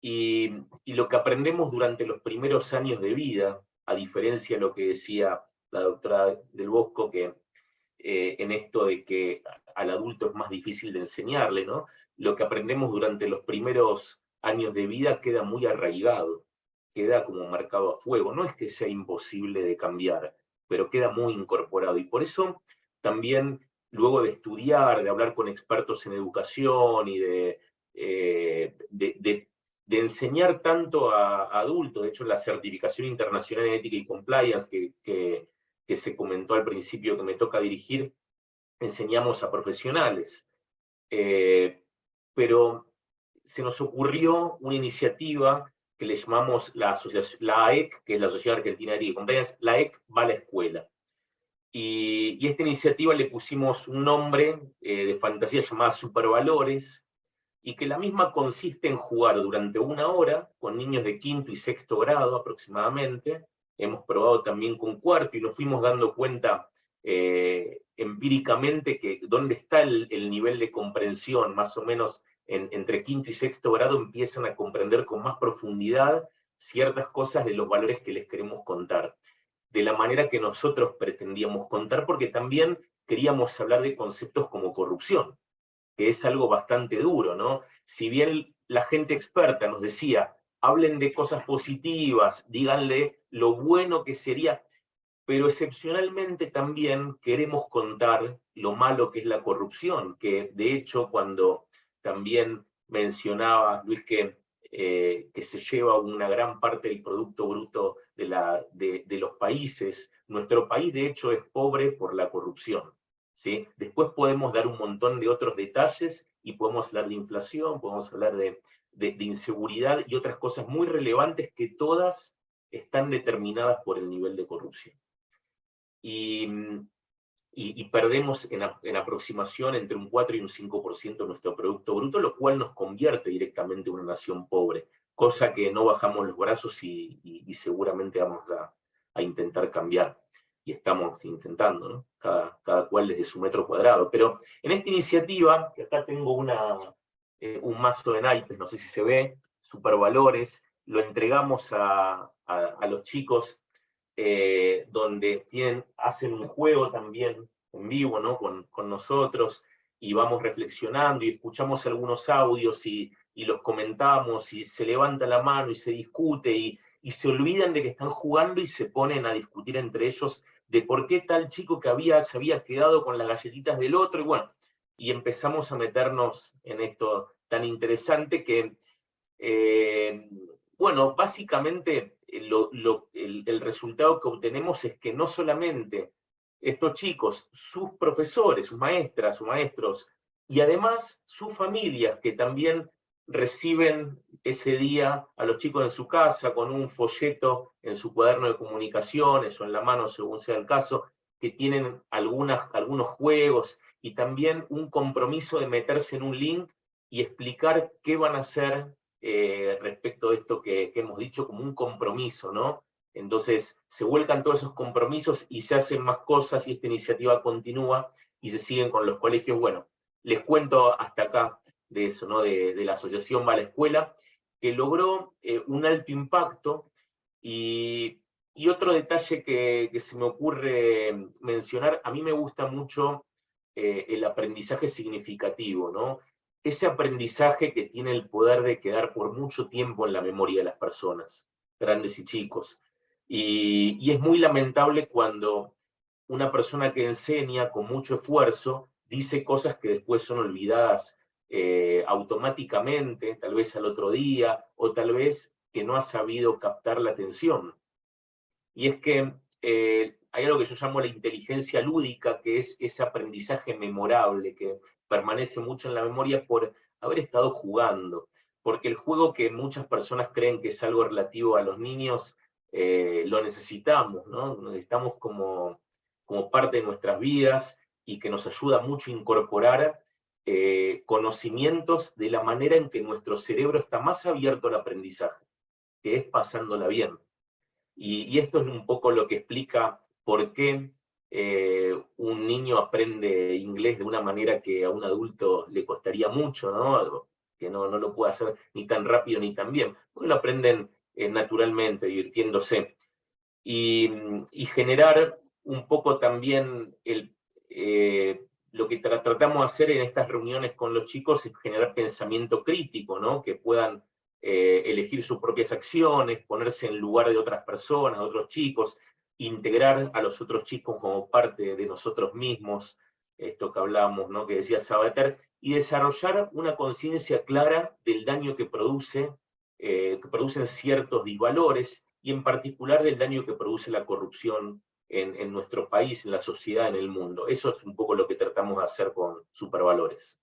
Y lo que aprendemos durante los primeros años de vida, a diferencia de lo que decía la doctora Del Bosco, que en esto de que al adulto es más difícil de enseñarle, ¿no? Lo que aprendemos durante los primeros años de vida queda muy arraigado, queda como marcado a fuego. No es que sea imposible de cambiar, pero queda muy incorporado. Y por eso también, luego de estudiar, de hablar con expertos en educación y de enseñar tanto a adultos, de hecho la certificación internacional en ética y compliance que se comentó al principio que me toca dirigir, enseñamos a profesionales. Pero se nos ocurrió una iniciativa que le llamamos la AEC, que es la Sociedad Argentina de Ética y Compliance. La AEC va a la escuela. Y esta iniciativa le pusimos un nombre de fantasía llamada Supervalores, y que la misma consiste en jugar durante 1 hora con niños de 5º y 6º grado aproximadamente. Hemos probado también con 4º y nos fuimos dando cuenta empíricamente que dónde está el nivel de comprensión, más o menos entre 5º y 6º grado empiezan a comprender con más profundidad ciertas cosas de los valores que les queremos contar, de la manera que nosotros pretendíamos contar, porque también queríamos hablar de conceptos como corrupción, que es algo bastante duro, ¿no? Si bien la gente experta nos decía, hablen de cosas positivas, díganle lo bueno que sería, pero excepcionalmente también queremos contar lo malo que es la corrupción, que de hecho cuando también mencionaba Luis que se lleva una gran parte del Producto Bruto de los países, nuestro país de hecho es pobre por la corrupción. ¿Sí? Después podemos dar un montón de otros detalles y podemos hablar de inflación, podemos hablar de inseguridad y otras cosas muy relevantes que todas están determinadas por el nivel de corrupción. Y perdemos en aproximación entre un 4 y un 5% de nuestro Producto Bruto, lo cual nos convierte directamente en una nación pobre, cosa que no bajamos los brazos y seguramente vamos a intentar cambiar. Y estamos intentando, ¿no? Cada cual desde su metro cuadrado. Pero en esta iniciativa, que acá tengo un mazo de naipes, no sé si se ve, Supervalores, lo entregamos a los chicos, donde hacen un juego también en vivo, ¿no? con nosotros, y vamos reflexionando y escuchamos algunos audios y los comentamos, y se levanta la mano y se discute, y se olvidan de que están jugando y se ponen a discutir entre ellos de por qué tal chico que se había quedado con las galletitas del otro, y bueno, y empezamos a meternos en esto tan interesante que, bueno, básicamente el resultado que obtenemos es que no solamente estos chicos, sus profesores, sus maestras, sus maestros, y además sus familias, que también reciben ese día a los chicos en su casa con un folleto en su cuaderno de comunicaciones o en la mano, según sea el caso, que tienen algunos juegos y también un compromiso de meterse en un link y explicar qué van a hacer respecto de esto que hemos dicho como un compromiso, ¿no? Entonces se vuelcan todos esos compromisos y se hacen más cosas y esta iniciativa continúa y se siguen con los colegios. Bueno, les cuento hasta acá de eso, ¿no? De la asociación Va a la Escuela, que logró un alto impacto. Y otro detalle que se me ocurre mencionar, a mí me gusta mucho el aprendizaje significativo, ¿no? Ese aprendizaje que tiene el poder de quedar por mucho tiempo en la memoria de las personas, grandes y chicos. Y es muy lamentable cuando una persona que enseña con mucho esfuerzo dice cosas que después son olvidadas automáticamente, tal vez al otro día, o tal vez que no ha sabido captar la atención. Y es que hay algo que yo llamo la inteligencia lúdica, que es ese aprendizaje memorable, que permanece mucho en la memoria por haber estado jugando. Porque el juego, que muchas personas creen que es algo relativo a los niños, lo necesitamos, ¿no? Lo necesitamos como parte de nuestras vidas, y que nos ayuda mucho a incorporar conocimientos de la manera en que nuestro cerebro está más abierto al aprendizaje, que es pasándola bien. Y esto es un poco lo que explica por qué un niño aprende inglés de una manera que a un adulto le costaría mucho, ¿no? Que no lo puede hacer ni tan rápido ni tan bien, porque lo aprenden naturalmente, divirtiéndose. Y generar un poco también lo que tratamos de hacer en estas reuniones con los chicos es generar pensamiento crítico, ¿no? Que puedan elegir sus propias acciones, ponerse en lugar de otras personas, de otros chicos, integrar a los otros chicos como parte de nosotros mismos, esto que hablamos, ¿no? Que decía Sabater, y desarrollar una conciencia clara del daño que producen ciertos disvalores, y en particular del daño que produce la corrupción en nuestro país, en la sociedad, en el mundo. Eso es un poco lo que tratamos de hacer con Supervalores.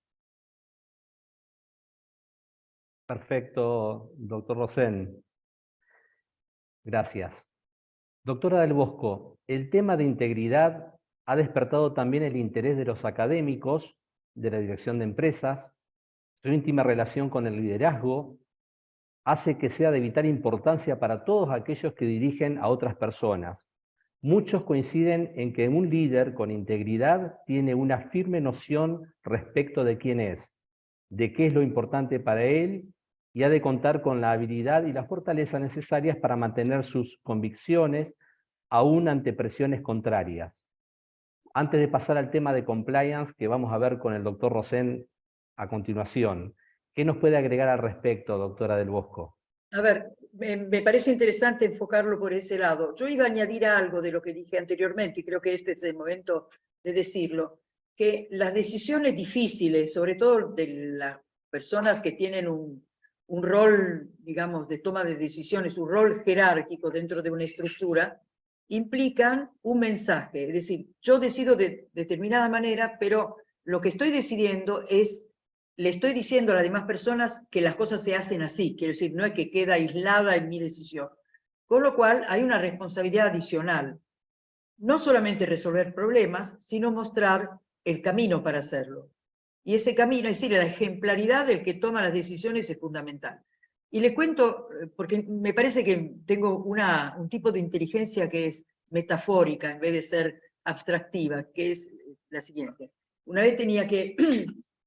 Perfecto, doctor Rosén. Gracias. Doctora del Bosco, el tema de integridad ha despertado también el interés de los académicos, de la dirección de empresas. Su íntima relación con el liderazgo hace que sea de vital importancia para todos aquellos que dirigen a otras personas. Muchos coinciden en que un líder con integridad tiene una firme noción respecto de quién es, de qué es lo importante para él, y ha de contar con la habilidad y la fortaleza necesarias para mantener sus convicciones aún ante presiones contrarias. Antes de pasar al tema de compliance, que vamos a ver con el doctor Rosén a continuación, ¿qué nos puede agregar al respecto, doctora del Bosco? A ver, me parece interesante enfocarlo por ese lado. Yo iba a añadir algo de lo que dije anteriormente, y creo que este es el momento de decirlo, que las decisiones difíciles, sobre todo de las personas que tienen un rol, digamos, de toma de decisiones, un rol jerárquico dentro de una estructura, implican un mensaje. Es decir, yo decido de determinada manera, pero lo que estoy decidiendo es, le estoy diciendo a las demás personas que las cosas se hacen así, quiero decir, no es que queda aislada en mi decisión. Con lo cual hay una responsabilidad adicional. No solamente resolver problemas, sino mostrar el camino para hacerlo. Y ese camino, es decir, la ejemplaridad del que toma las decisiones es fundamental. Y le cuento, porque me parece que tengo un tipo de inteligencia que es metafórica en vez de ser abstractiva, que es la siguiente. Una vez tenía que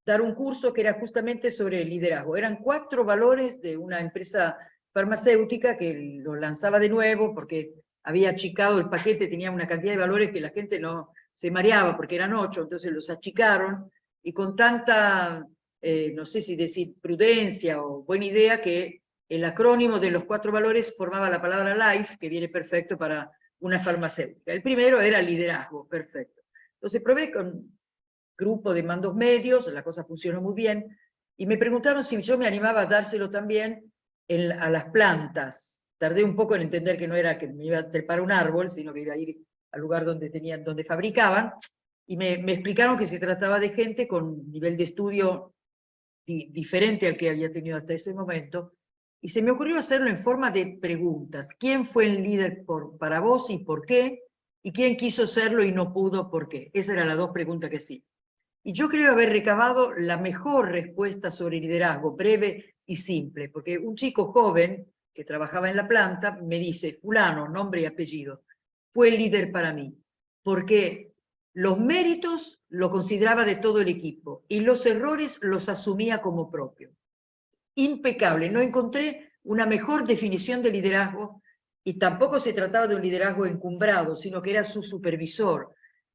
dar un curso que era justamente sobre el liderazgo. Eran 4 valores de una empresa farmacéutica que lo lanzaba de nuevo porque había achicado el paquete, tenía una cantidad de valores que la gente no se mareaba porque eran 8, entonces los achicaron, y con tanta, no sé si decir prudencia o buena idea, que el acrónimo de los 4 valores formaba la palabra life, que viene perfecto para una farmacéutica. El primero era liderazgo, perfecto. Entonces probé con grupo de mandos medios, la cosa funcionó muy bien, y me preguntaron si yo me animaba a dárselo también a las plantas. Tardé un poco en entender que no era que me iba a trepar un árbol, sino que iba a ir al lugar donde fabricaban, y me explicaron que se trataba de gente con nivel de estudio diferente al que había tenido hasta ese momento, y se me ocurrió hacerlo en forma de preguntas. ¿Quién fue el líder para vos y por qué? ¿Y quién quiso serlo y no pudo, por qué? Esas eran las 2 preguntas que sí. Y yo creo haber recabado la mejor respuesta sobre liderazgo, breve y simple, porque un chico joven que trabajaba en la planta me dice, fulano, nombre y apellido, fue el líder para mí, porque los méritos lo consideraba de todo el equipo y los errores los asumía como propio. Impecable, no encontré una mejor definición de liderazgo, y tampoco se trataba de un liderazgo encumbrado, sino que era su supervisor.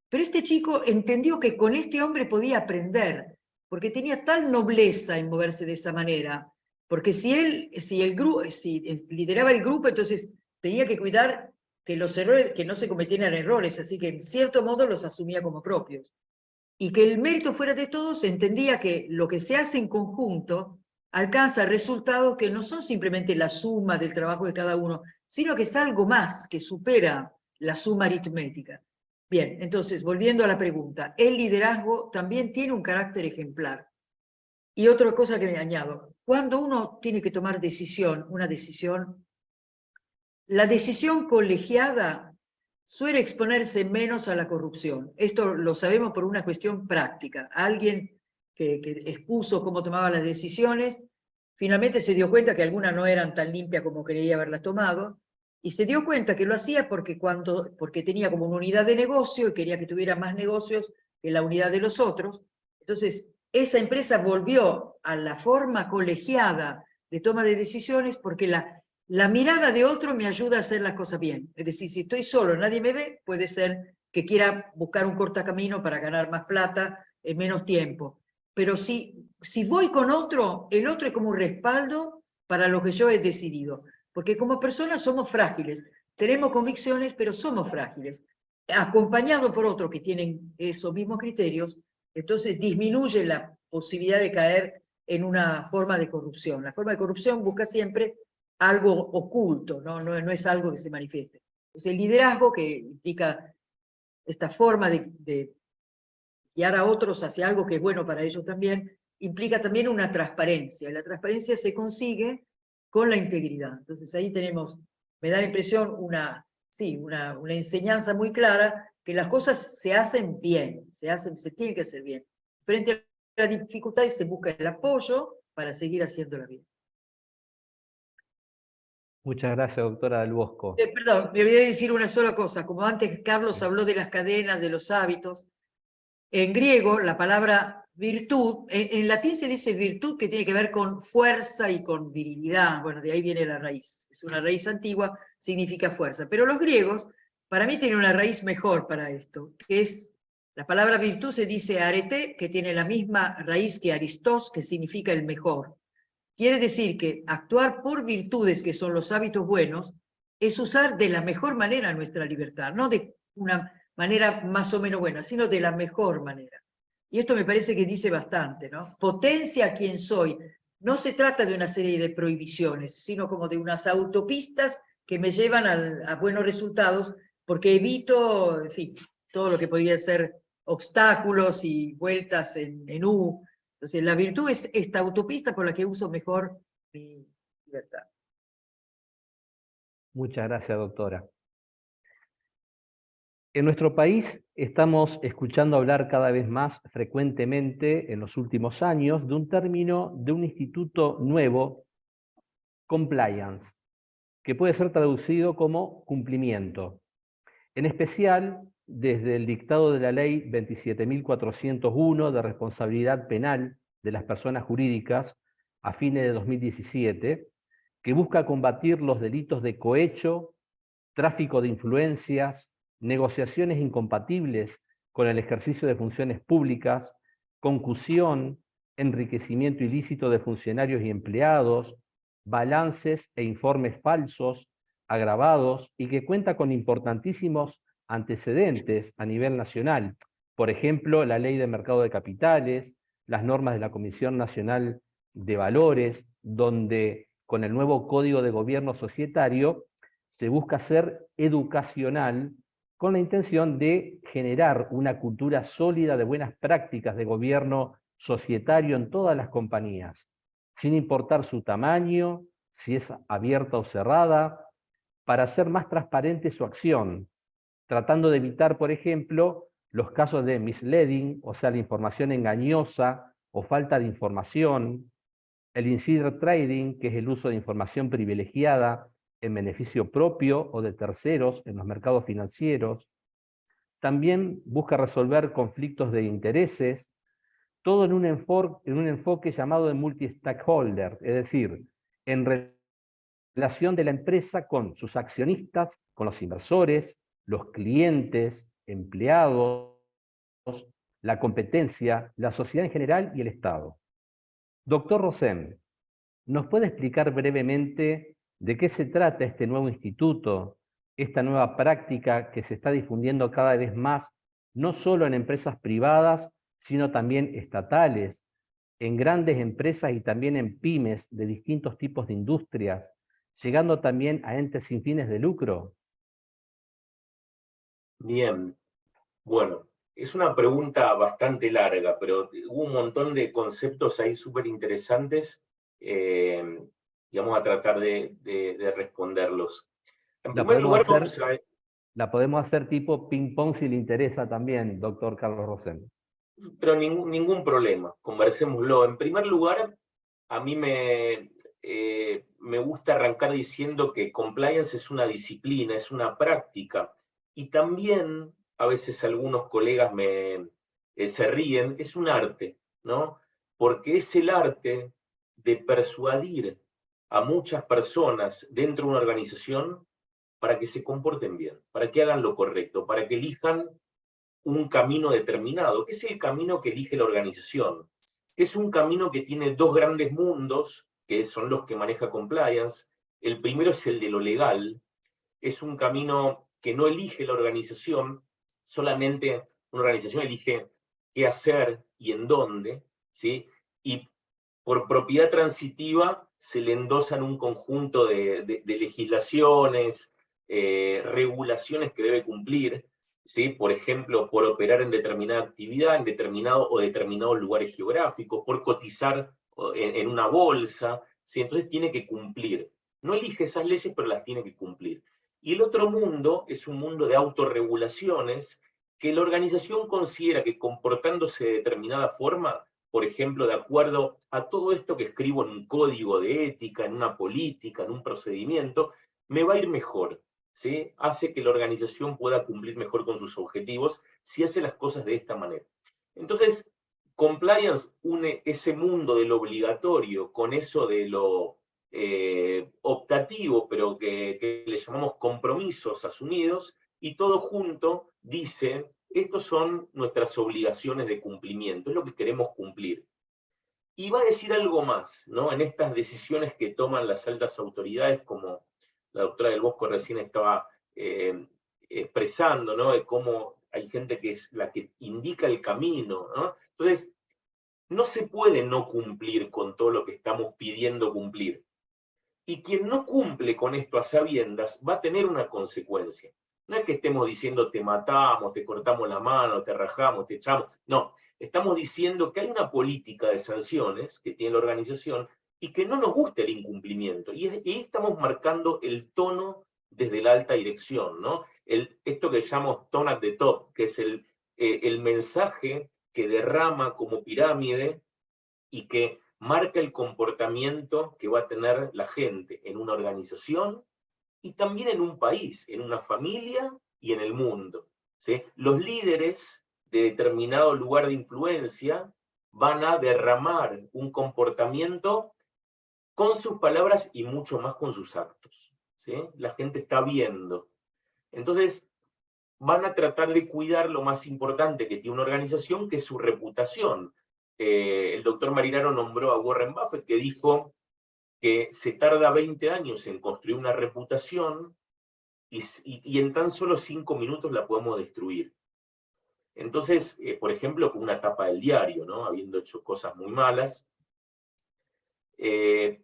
Pero este chico entendió que con este hombre podía aprender, porque tenía tal nobleza en moverse de esa manera, porque si lideraba el grupo, entonces tenía que cuidar que los errores, que no se cometieran errores, así que en cierto modo los asumía como propios. Y que el mérito fuera de todos, entendía que lo que se hace en conjunto alcanza resultados que no son simplemente la suma del trabajo de cada uno, sino que es algo más, que supera la suma aritmética. Bien, entonces, volviendo a la pregunta, el liderazgo también tiene un carácter ejemplar. Y otra cosa que me añado, cuando uno tiene que tomar una decisión, la decisión colegiada suele exponerse menos a la corrupción. Esto lo sabemos por una cuestión práctica. Alguien que expuso cómo tomaba las decisiones, finalmente se dio cuenta que algunas no eran tan limpias como creía haberlas tomado, y se dio cuenta que lo hacía porque tenía como una unidad de negocio y quería que tuviera más negocios que la unidad de los otros. Entonces, esa empresa volvió a la forma colegiada de toma de decisiones porque la mirada de otro me ayuda a hacer las cosas bien. Es decir, si estoy solo, nadie me ve, puede ser que quiera buscar un cortacamino para ganar más plata en menos tiempo. Pero si voy con otro, el otro es como un respaldo para lo que yo he decidido. Porque como personas somos frágiles, tenemos convicciones, pero somos frágiles. Acompañado por otros que tienen esos mismos criterios, entonces disminuye la posibilidad de caer en una forma de corrupción. La forma de corrupción busca siempre algo oculto, no es algo que se manifieste. Entonces el liderazgo, que implica esta forma de guiar a otros hacia algo que es bueno para ellos también, implica también una transparencia. Y la transparencia se consigue con la integridad. Entonces ahí tenemos, me da la impresión, una enseñanza muy clara, que las cosas se hacen bien, se tienen que hacer bien. Frente a las dificultades se busca el apoyo para seguir haciéndola bien. Muchas gracias, doctora del Bosco. Perdón, me olvidé decir una sola cosa. Como antes Carlos habló de las cadenas, de los hábitos, en griego la palabra virtud, en latín se dice virtud, que tiene que ver con fuerza y con virilidad. Bueno, de ahí viene la raíz. Es una raíz antigua, significa fuerza. Pero los griegos, para mí, tienen una raíz mejor para esto, que es, la palabra virtud se dice arete, que tiene la misma raíz que aristos, que significa el mejor. Quiere decir que actuar por virtudes, que son los hábitos buenos, es usar de la mejor manera nuestra libertad, no de una manera más o menos buena, sino de la mejor manera. Y esto me parece que dice bastante, ¿no? Potencia a quien soy. No se trata de una serie de prohibiciones, sino como de unas autopistas que me llevan a buenos resultados, porque evito, en fin, todo lo que podría ser obstáculos y vueltas en U. Entonces, la virtud es esta autopista por la que uso mejor mi libertad. Muchas gracias, doctora. En nuestro país estamos escuchando hablar cada vez más frecuentemente en los últimos años de un término, de un instituto nuevo, compliance, que puede ser traducido como cumplimiento. En especial, desde el dictado de la Ley 27.401 de responsabilidad penal de las personas jurídicas a fines de 2017, que busca combatir los delitos de cohecho, tráfico de influencias, negociaciones incompatibles con el ejercicio de funciones públicas, concusión, enriquecimiento ilícito de funcionarios y empleados, balances e informes falsos, agravados, y que cuenta con importantísimos antecedentes a nivel nacional. Por ejemplo, la Ley de Mercado de Capitales, las normas de la Comisión Nacional de Valores, donde con el nuevo Código de Gobierno Societario se busca ser educacional con la intención de generar una cultura sólida de buenas prácticas de gobierno societario en todas las compañías, sin importar su tamaño, si es abierta o cerrada, para hacer más transparente su acción, tratando de evitar, por ejemplo, los casos de misleading, o sea, la información engañosa o falta de información, el insider trading, que es el uso de información privilegiada en beneficio propio o de terceros en los mercados financieros. También busca resolver conflictos de intereses, todo en un enfoque llamado de multi-stakeholder, es decir, en relación de la empresa con sus accionistas, con los inversores, los clientes, empleados, la competencia, la sociedad en general y el Estado. Doctor Rosen, ¿nos puede explicar brevemente de qué se trata este nuevo instituto esta nueva práctica que se está difundiendo cada vez más, no solo en empresas privadas, sino también estatales, en grandes empresas y también en pymes de distintos tipos de industrias, llegando también a entes sin fines de lucro? Bien, bueno, es una pregunta bastante larga, pero hubo un montón de conceptos ahí súper interesantes y vamos a tratar de responderlos. En La primer podemos lugar, hacer, la podemos hacer tipo ping-pong si le interesa también, doctor Carlos Rosén. pero ningún problema, conversémoslo. En primer lugar, a mí me gusta arrancar diciendo que compliance es una disciplina, es una práctica, y también, a veces algunos colegas se ríen, es un arte, ¿no? Porque es el arte de persuadir a muchas personas dentro de una organización para que se comporten bien, para que hagan lo correcto, para que elijan un camino determinado, que es el camino que elige la organización, que es un camino que tiene dos grandes mundos, que son los que maneja compliance. El primero es el de lo legal, es un camino que no elige la organización, solamente una organización elige qué hacer y en dónde, ¿sí? Y por propiedad transitiva se le endosan un conjunto de legislaciones, regulaciones que debe cumplir, ¿sí? Por ejemplo, por operar en determinada actividad, en determinado o determinados lugares geográficos, por cotizar en una bolsa, ¿sí? Entonces tiene que cumplir. No elige esas leyes, pero las tiene que cumplir. Y el otro mundo es un mundo de autorregulaciones que la organización considera que comportándose de determinada forma, por ejemplo, de acuerdo a todo esto que escribo en un código de ética, en una política, en un procedimiento, me va a ir mejor, ¿sí? Hace que la organización pueda cumplir mejor con sus objetivos si hace las cosas de esta manera. Entonces, compliance une ese mundo de lo obligatorio con eso de lo optativo, pero que le llamamos compromisos asumidos, y todo junto dice, estos son nuestras obligaciones de cumplimiento, es lo que queremos cumplir. Y va a decir algo más, ¿no? En estas decisiones que toman las altas autoridades, como la doctora del Bosco recién estaba expresando, ¿no? De cómo hay gente que es la que indica el camino, ¿no? Entonces, no se puede no cumplir con todo lo que estamos pidiendo cumplir. Y quien no cumple con esto a sabiendas va a tener una consecuencia. No es que estemos diciendo te matamos, te cortamos la mano, te rajamos, te echamos. No, estamos diciendo que hay una política de sanciones que tiene la organización y que no nos gusta el incumplimiento. Y ahí estamos marcando el tono desde la alta dirección, ¿no? Esto que llamamos tone at the top, que es el mensaje que derrama como pirámide y que marca el comportamiento que va a tener la gente en una organización y también en un país, en una familia y en el mundo, ¿sí? Los líderes de determinado lugar de influencia van a derramar un comportamiento con sus palabras y mucho más con sus actos, ¿sí? La gente está viendo. Entonces, van a tratar de cuidar lo más importante que tiene una organización, que es su reputación. El doctor Marinaro nombró a Warren Buffett, que dijo que se tarda 20 años en construir una reputación y en tan solo 5 minutos la podemos destruir. Entonces, por ejemplo, con una tapa del diario, ¿no? Habiendo hecho cosas muy malas. Y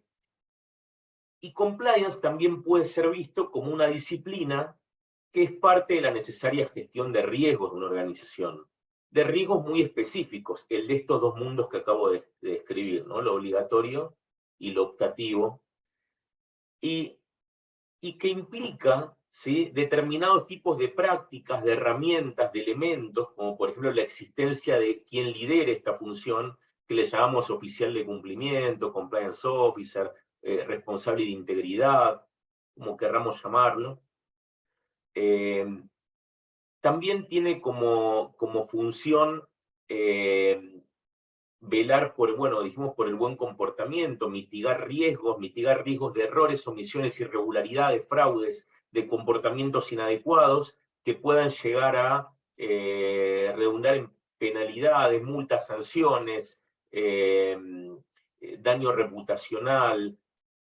compliance también puede ser visto como una disciplina que es parte de la necesaria gestión de riesgos de una organización, de riesgos muy específicos, el de estos dos mundos que acabo de describir, ¿no? Lo obligatorio y lo optativo, y que implica, ¿sí?, determinados tipos de prácticas, de herramientas, de elementos, como por ejemplo la existencia de quien lidere esta función, que le llamamos oficial de cumplimiento, compliance officer, responsable de integridad, como querramos llamarlo. También tiene como función velar por, bueno, dijimos, por el buen comportamiento, mitigar riesgos de errores, omisiones, irregularidades, fraudes, de comportamientos inadecuados que puedan llegar a redundar en penalidades, multas, sanciones, daño reputacional,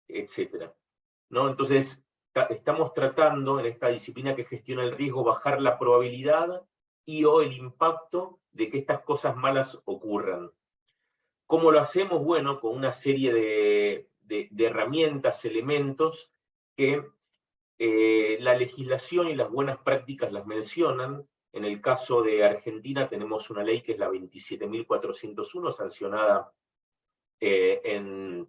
etc. ¿No? Entonces, estamos tratando en esta disciplina que gestiona el riesgo bajar la probabilidad y o el impacto de que estas cosas malas ocurran. ¿Cómo lo hacemos? Bueno, con una serie de herramientas, elementos que la legislación y las buenas prácticas las mencionan. En el caso de Argentina tenemos una ley que es la 27.401, sancionada en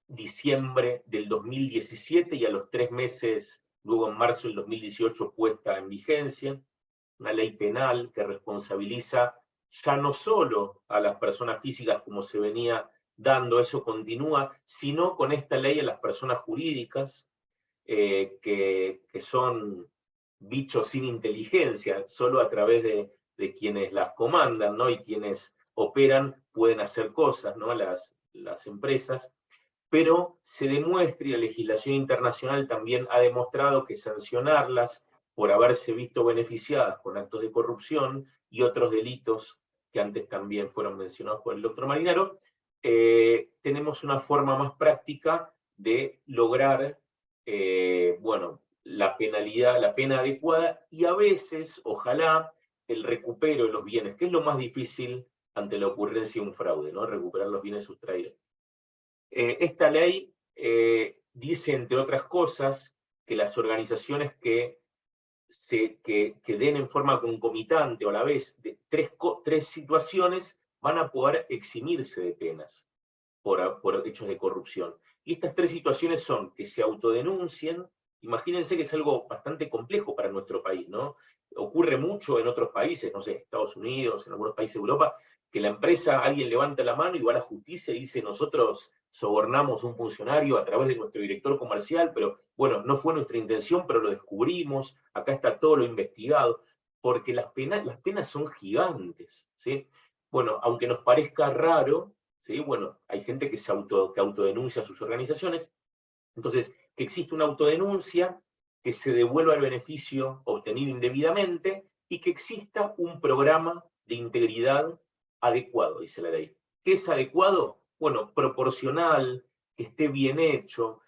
diciembre del 2017 y a los 3 meses, luego en marzo del 2018, puesta en vigencia. Una ley penal que responsabiliza ya no solo a las personas físicas como se venía dando, eso continúa, sino con esta ley a las personas jurídicas, que son bichos sin inteligencia, solo a través de quienes las comandan, ¿no? Y quienes operan pueden hacer cosas, ¿no? Las empresas, pero se demuestra, y la legislación internacional también ha demostrado, que sancionarlas por haberse visto beneficiadas con actos de corrupción y otros delitos que antes también fueron mencionados por el doctor Marinaro, tenemos una forma más práctica de lograr bueno, la penalidad, la pena adecuada, y a veces, ojalá, el recupero de los bienes, que es lo más difícil ante la ocurrencia de un fraude, ¿no? Recuperar los bienes sustraídos. Esta ley dice, entre otras cosas, que las organizaciones que den en forma concomitante o a la vez de tres situaciones van a poder eximirse de penas por hechos de corrupción. Y estas 3 situaciones son que se autodenuncien. Imagínense que es algo bastante complejo para nuestro país, ¿no? Ocurre mucho en otros países, no sé, Estados Unidos, en algunos países de Europa, que la empresa, alguien levanta la mano y va a la justicia y dice: nosotros sobornamos a un funcionario a través de nuestro director comercial, pero bueno, no fue nuestra intención, pero lo descubrimos, acá está todo lo investigado, porque las penas son gigantes, ¿sí? Bueno, aunque nos parezca raro, ¿sí? Bueno, hay gente que autodenuncia a sus organizaciones. Entonces, que existe una autodenuncia, que se devuelva el beneficio obtenido indebidamente y que exista un programa de integridad adecuado, dice la ley. ¿Qué es adecuado? Bueno, proporcional, que esté bien hecho,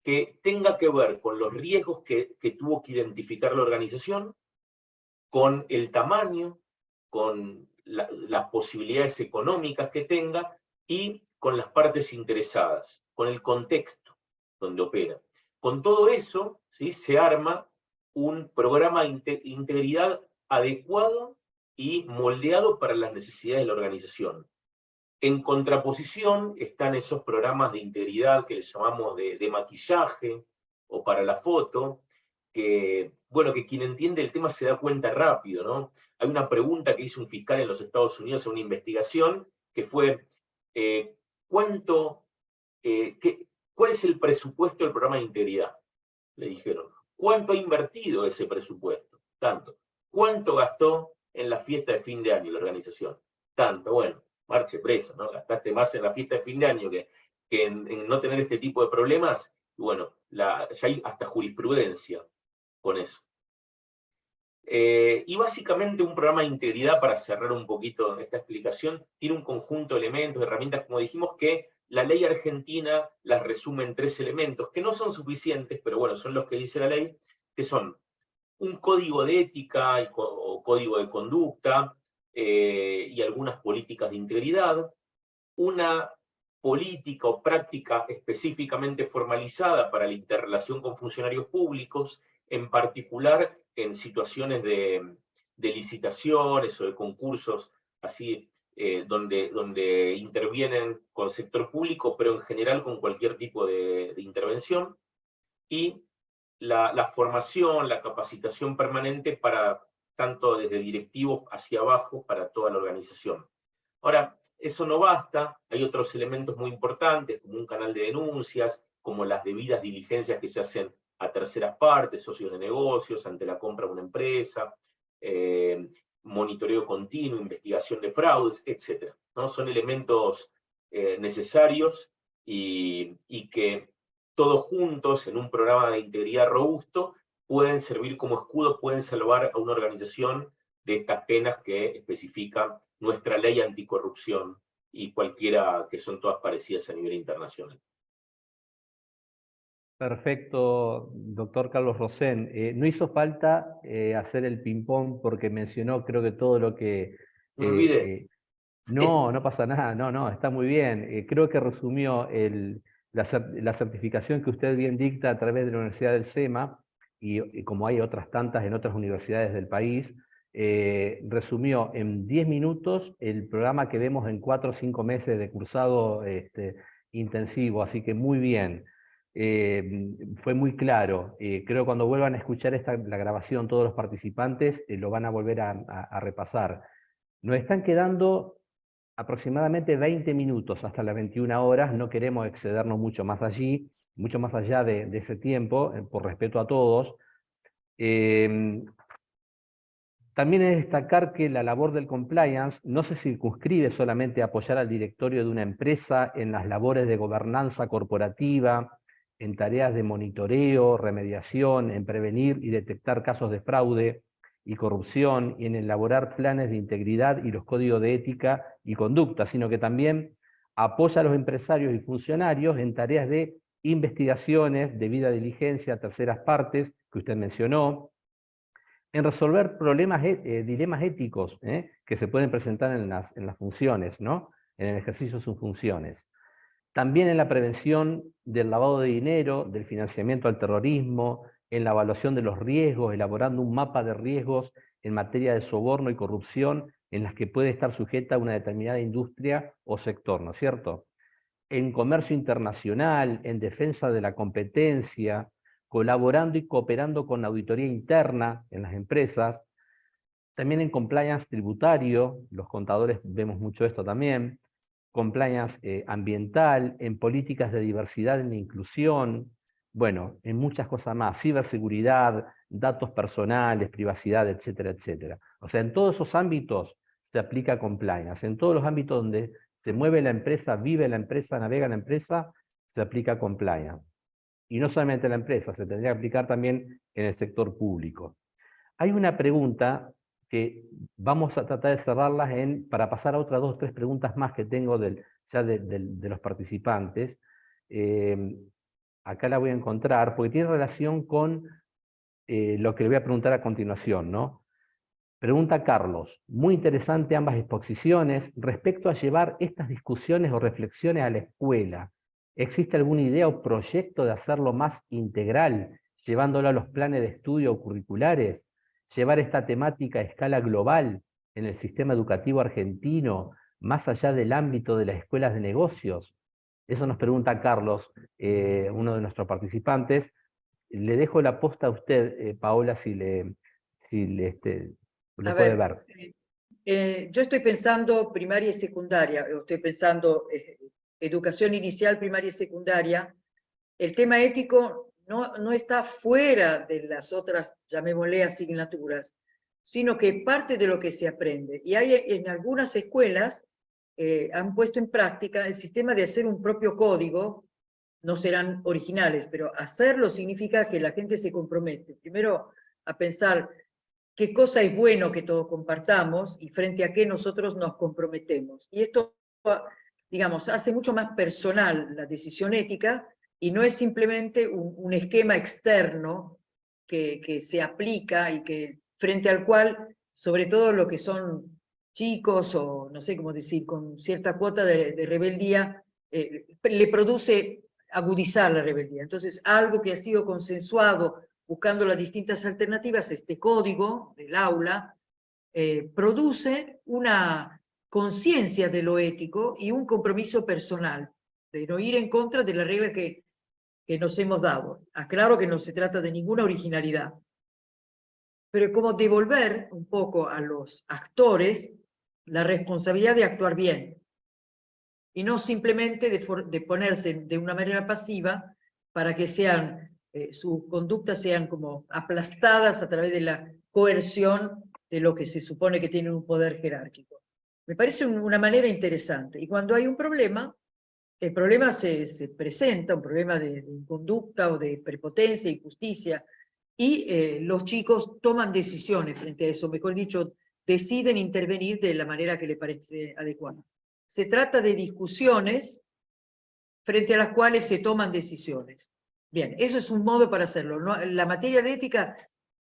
que tenga que ver con los riesgos que tuvo que identificar la organización, con el tamaño, con las posibilidades económicas que tenga y con las partes interesadas, con el contexto donde opera. Con todo eso, ¿sí?, se arma un programa de integridad adecuado y moldeado para las necesidades de la organización. En contraposición están esos programas de integridad que les llamamos de maquillaje o para la foto, que, bueno, que quien entiende el tema se da cuenta rápido, ¿no? Hay una pregunta que hizo un fiscal en los Estados Unidos en una investigación, que fue, ¿cuál es el presupuesto del programa de integridad? Le dijeron. ¿Cuánto ha invertido ese presupuesto? Tanto. ¿Cuánto gastó en la fiesta de fin de año la organización? Tanto. Bueno, marche preso, ¿no? Gastaste más en la fiesta de fin de año que en no tener este tipo de problemas. Y bueno, ya hay hasta jurisprudencia con eso. Y básicamente un programa de integridad, para cerrar un poquito esta explicación, tiene un conjunto de elementos, de herramientas, como dijimos, que la ley argentina las resume en 3 elementos, que no son suficientes, pero bueno, son los que dice la ley, que son un código de ética o código de conducta, y algunas políticas de integridad, una política o práctica específicamente formalizada para la interrelación con funcionarios públicos, en particular en situaciones de licitaciones o de concursos así, donde intervienen con sector público, pero en general con cualquier tipo de intervención, y la formación, la capacitación permanente para tanto desde directivos hacia abajo para toda la organización. Ahora, eso no basta, hay otros elementos muy importantes, como un canal de denuncias, como las debidas diligencias que se hacen a terceras partes, socios de negocios, ante la compra de una empresa, monitoreo continuo, investigación de fraudes, etc., ¿no? Son elementos necesarios y que todos juntos en un programa de integridad robusto pueden servir como escudo, pueden salvar a una organización de estas penas que especifica nuestra ley anticorrupción y cualquiera, que son todas parecidas a nivel internacional. Perfecto, doctor Carlos Rosén. No hizo falta hacer el ping-pong porque mencionó creo que todo lo que... Me olvidé. No, no pasa nada, no, está muy bien. Creo que resumió la certificación que usted bien dicta a través de la Universidad del SEMA, y como hay otras tantas en otras universidades del país, resumió en 10 minutos el programa que vemos en 4 o 5 meses de cursado intensivo, así que muy bien. Fue muy claro. Creo que cuando vuelvan a escuchar la grabación todos los participantes lo van a volver a repasar. Nos están quedando aproximadamente 20 minutos hasta las 21 horas, no queremos excedernos mucho más allí, mucho más allá de ese tiempo, por respeto a todos. También es destacar que la labor del compliance no se circunscribe solamente a apoyar al directorio de una empresa en las labores de gobernanza corporativa, en tareas de monitoreo, remediación, en prevenir y detectar casos de fraude y corrupción, y en elaborar planes de integridad y los códigos de ética y conducta, sino que también apoya a los empresarios y funcionarios en tareas de investigaciones, debida diligencia a terceras partes, que usted mencionó, en resolver problemas, dilemas éticos que se pueden presentar en las funciones, ¿no? En el ejercicio de sus funciones. También en la prevención del lavado de dinero, del financiamiento al terrorismo, en la evaluación de los riesgos, elaborando un mapa de riesgos en materia de soborno y corrupción en las que puede estar sujeta una determinada industria o sector, ¿no es cierto? En comercio internacional, en defensa de la competencia, colaborando y cooperando con la auditoría interna en las empresas, también en compliance tributario, los contadores vemos mucho esto también, compliance ambiental, en políticas de diversidad e inclusión, bueno, en muchas cosas más, ciberseguridad, datos personales, privacidad, etcétera, etcétera. O sea, en todos esos ámbitos se aplica compliance, en todos los ámbitos donde se mueve la empresa, vive la empresa, navega la empresa, se aplica compliance. Y no solamente en la empresa, se tendría que aplicar también en el sector público. Hay una pregunta que vamos a tratar de cerrarlas para pasar a otras 2 o 3 preguntas más que tengo ya de los participantes. Acá la voy a encontrar, porque tiene relación con lo que le voy a preguntar a continuación, ¿no? Pregunta Carlos, muy interesante ambas exposiciones. Respecto a llevar estas discusiones o reflexiones a la escuela, ¿existe alguna idea o proyecto de hacerlo más integral, llevándolo a los planes de estudio o curriculares? ¿Llevar esta temática a escala global en el sistema educativo argentino, más allá del ámbito de las escuelas de negocios? Eso nos pregunta Carlos, uno de nuestros participantes. Le dejo la posta a usted, Paola, si le lo puede ver. Yo estoy pensando primaria y secundaria, estoy pensando educación inicial, primaria y secundaria. El tema ético no está fuera de las otras, llamémosle, asignaturas, sino que parte de lo que se aprende. Y hay en algunas escuelas han puesto en práctica el sistema de hacer un propio código. No serán originales, pero hacerlo significa que la gente se compromete. Primero a pensar qué cosa es bueno que todos compartamos y frente a qué nosotros nos comprometemos. Y esto, digamos, hace mucho más personal la decisión ética y no es simplemente un esquema externo que se aplica y que frente al cual, sobre todo lo que son chicos o no sé cómo decir, con cierta cuota de rebeldía, le produce agudizar la rebeldía. Entonces, algo que ha sido consensuado buscando las distintas alternativas, este código del aula produce una conciencia de lo ético y un compromiso personal, de no ir en contra de la regla que nos hemos dado. Aclaro que no se trata de ninguna originalidad, pero como devolver un poco a los actores la responsabilidad de actuar bien, y no simplemente de ponerse de una manera pasiva para que sus conductas sean como aplastadas a través de la coerción de lo que se supone que tienen un poder jerárquico. Me parece una manera interesante. Y cuando hay un problema, el problema se presenta, un problema de inconducta o de prepotencia, injusticia, y los chicos toman decisiones frente a eso, mejor dicho, deciden intervenir de la manera que les parece adecuada. Se trata de discusiones frente a las cuales se toman decisiones. Bien, eso es un modo para hacerlo. La materia de ética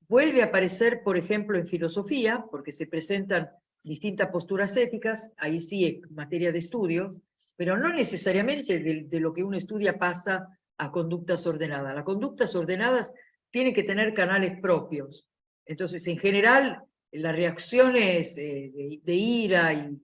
vuelve a aparecer, por ejemplo, en filosofía, porque se presentan distintas posturas éticas, ahí sí es materia de estudio, pero no necesariamente de lo que uno estudia pasa a conductas ordenadas. Las conductas ordenadas tienen que tener canales propios. Entonces, en general, las reacciones de ira y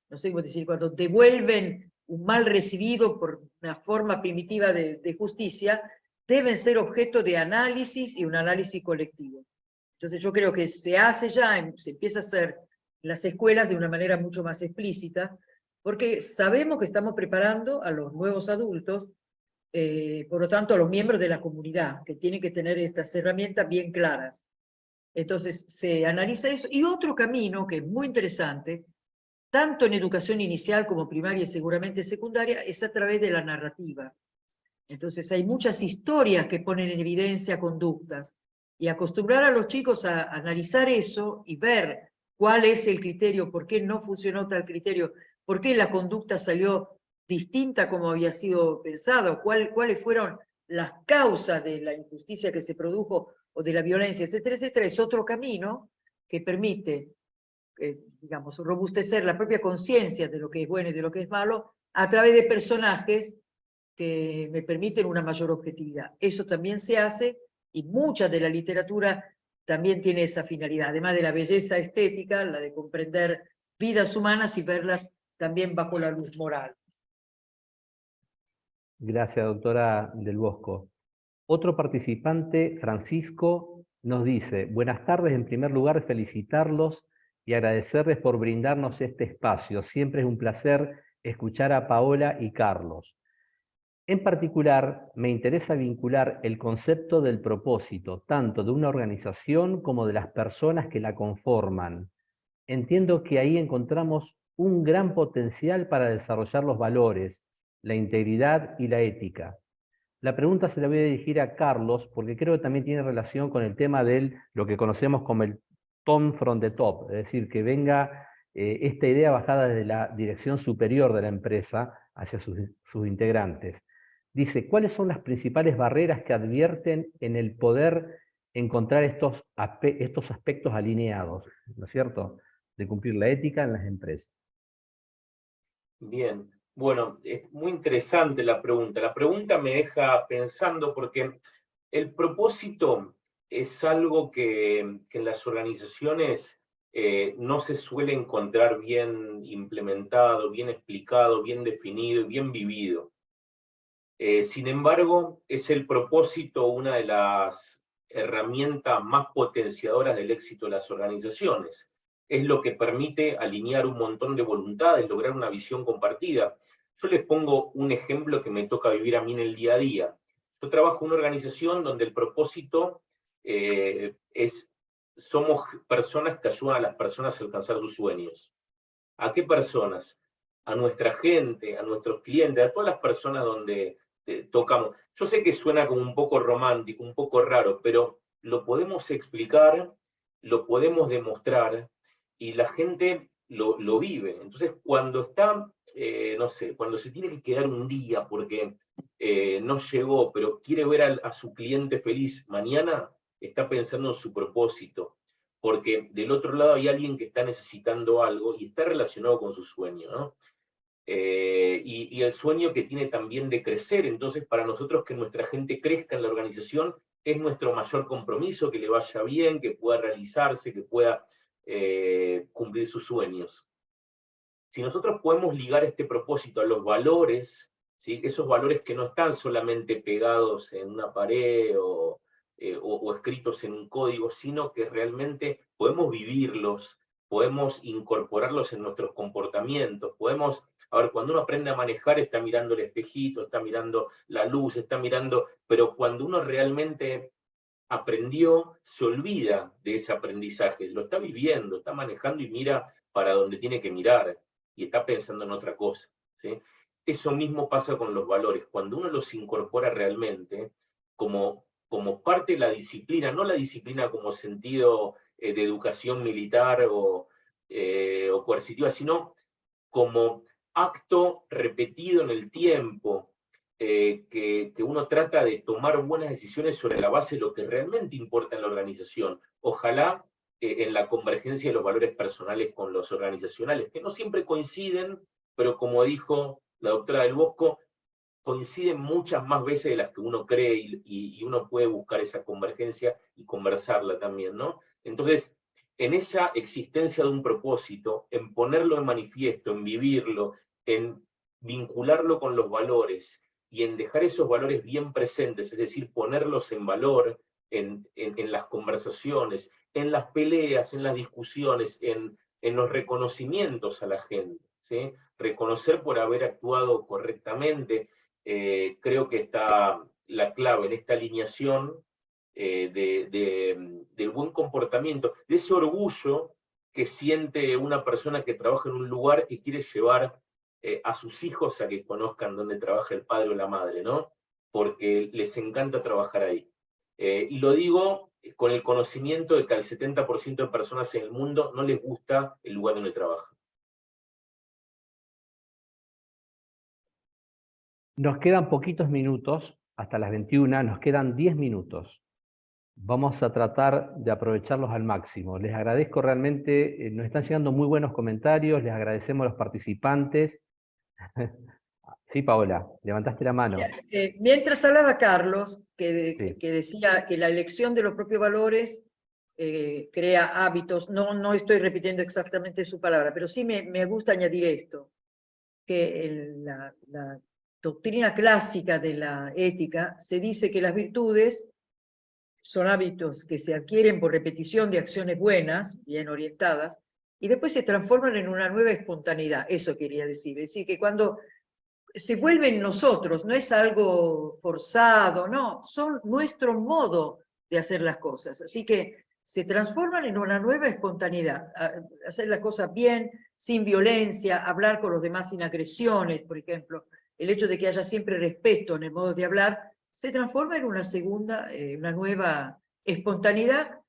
no sé cómo decir, cuando devuelven un mal recibido por una forma primitiva de justicia, deben ser objeto de análisis y un análisis colectivo. Entonces yo creo que se hace ya, se empieza a hacer en las escuelas de una manera mucho más explícita, porque sabemos que estamos preparando a los nuevos adultos, por lo tanto a los miembros de la comunidad, que tienen que tener estas herramientas bien claras. Entonces se analiza eso. Y otro camino que es muy interesante, tanto en educación inicial como primaria y seguramente secundaria, es a través de la narrativa. Entonces hay muchas historias que ponen en evidencia conductas, y acostumbrar a los chicos a analizar eso y ver cuál es el criterio, por qué no funcionó tal criterio, por qué la conducta salió distinta como había sido pensado, cuáles fueron las causas de la injusticia que se produjo o de la violencia, etcétera, etcétera, es otro camino que permite, digamos, robustecer la propia conciencia de lo que es bueno y de lo que es malo a través de personajes que me permiten una mayor objetividad. Eso también se hace, y mucha de la literatura también tiene esa finalidad, además de la belleza estética, la de comprender vidas humanas y verlas también bajo la luz moral. Gracias, doctora Del Bosco. Otro participante, Francisco, nos dice: buenas tardes, en primer lugar felicitarlos y agradecerles por brindarnos este espacio. Siempre es un placer escuchar a Paola y Carlos. En particular, me interesa vincular el concepto del propósito, tanto de una organización como de las personas que la conforman. Entiendo que ahí encontramos un gran potencial para desarrollar los valores, la integridad y la ética. La pregunta se la voy a dirigir a Carlos, porque creo que también tiene relación con el tema de lo que conocemos como el top from the top, es decir, que venga esta idea bajada desde la dirección superior de la empresa hacia sus integrantes. Dice: ¿cuáles son las principales barreras que advierten en el poder encontrar estos aspectos alineados, ¿no es cierto?, de cumplir la ética en las empresas? Bien, bueno, es muy interesante la pregunta. La pregunta me deja pensando porque el propósito es algo que en las organizaciones no se suele encontrar bien implementado, bien explicado, bien definido y bien vivido. Sin embargo, es el propósito una de las herramientas más potenciadoras del éxito de las organizaciones. Es lo que permite alinear un montón de voluntades, lograr una visión compartida. Yo les pongo un ejemplo que me toca vivir a mí en el día a día. Yo trabajo en una organización donde el propósito somos personas que ayudan a las personas a alcanzar sus sueños. ¿A qué personas? A nuestra gente, a nuestros clientes, a todas las personas donde tocamos. Yo sé que suena como un poco romántico, un poco raro, pero lo podemos explicar, lo podemos demostrar, y la gente lo vive. Entonces, cuando está, no sé, cuando se tiene que quedar un día porque no llegó, pero quiere ver a su cliente feliz mañana, está pensando en su propósito, porque del otro lado hay alguien que está necesitando algo y está relacionado con su sueño, ¿no? Y el sueño que tiene también de crecer. Entonces, para nosotros que nuestra gente crezca en la organización es nuestro mayor compromiso, que le vaya bien, que pueda realizarse, que pueda cumplir sus sueños. Si nosotros podemos ligar este propósito a los valores, ¿sí?, esos valores que no están solamente pegados en una pared o escritos en un código, sino que realmente podemos vivirlos, podemos incorporarlos en nuestros comportamientos, podemos... A ver, cuando uno aprende a manejar está mirando el espejito, está mirando la luz, está mirando... Pero cuando uno realmente aprendió, se olvida de ese aprendizaje, lo está viviendo, está manejando y mira para donde tiene que mirar y está pensando en otra cosa, ¿sí? Eso mismo pasa con los valores. Cuando uno los incorpora realmente como parte de la disciplina, no la disciplina como sentido de educación militar o coercitiva, sino como acto repetido en el tiempo, que uno trata de tomar buenas decisiones sobre la base de lo que realmente importa en la organización. Ojalá en la convergencia de los valores personales con los organizacionales, que no siempre coinciden, pero como dijo la doctora Del Bosco, coinciden muchas más veces de las que uno cree y uno puede buscar esa convergencia y conversarla también, ¿no? Entonces, en esa existencia de un propósito, en ponerlo en manifiesto, en vivirlo, en vincularlo con los valores y en dejar esos valores bien presentes, es decir, ponerlos en valor en las conversaciones, en las peleas, en las discusiones, en los reconocimientos a la gente, ¿sí? Reconocer por haber actuado correctamente, creo que está la clave en esta alineación del buen comportamiento, de ese orgullo que siente una persona que trabaja en un lugar que quiere llevar a sus hijos a que conozcan dónde trabaja el padre o la madre, ¿no? Porque les encanta trabajar ahí. Y lo digo con el conocimiento de que al 70% de personas en el mundo no les gusta el lugar donde trabajan. Nos quedan poquitos minutos, hasta las 21, nos quedan 10 minutos. Vamos a tratar de aprovecharlos al máximo. Les agradezco realmente, nos están llegando muy buenos comentarios, les agradecemos a los participantes. Sí, Paola, levantaste la mano. Mientras hablaba Carlos, Sí. que decía que la elección de los propios valores crea hábitos, no estoy repitiendo exactamente su palabra, pero sí me gusta añadir esto, que la doctrina clásica de la ética se dice que las virtudes son hábitos que se adquieren por repetición de acciones buenas, bien orientadas, y después se transforman en una nueva espontaneidad. Eso quería decir. Es decir, que cuando se vuelven nosotros, no es algo forzado, no, son nuestro modo de hacer las cosas. Así que se transforman en una nueva espontaneidad. Hacer las cosas bien, sin violencia, hablar con los demás sin agresiones, por ejemplo. El hecho de que haya siempre respeto en el modo de hablar se transforma en una una nueva espontaneidad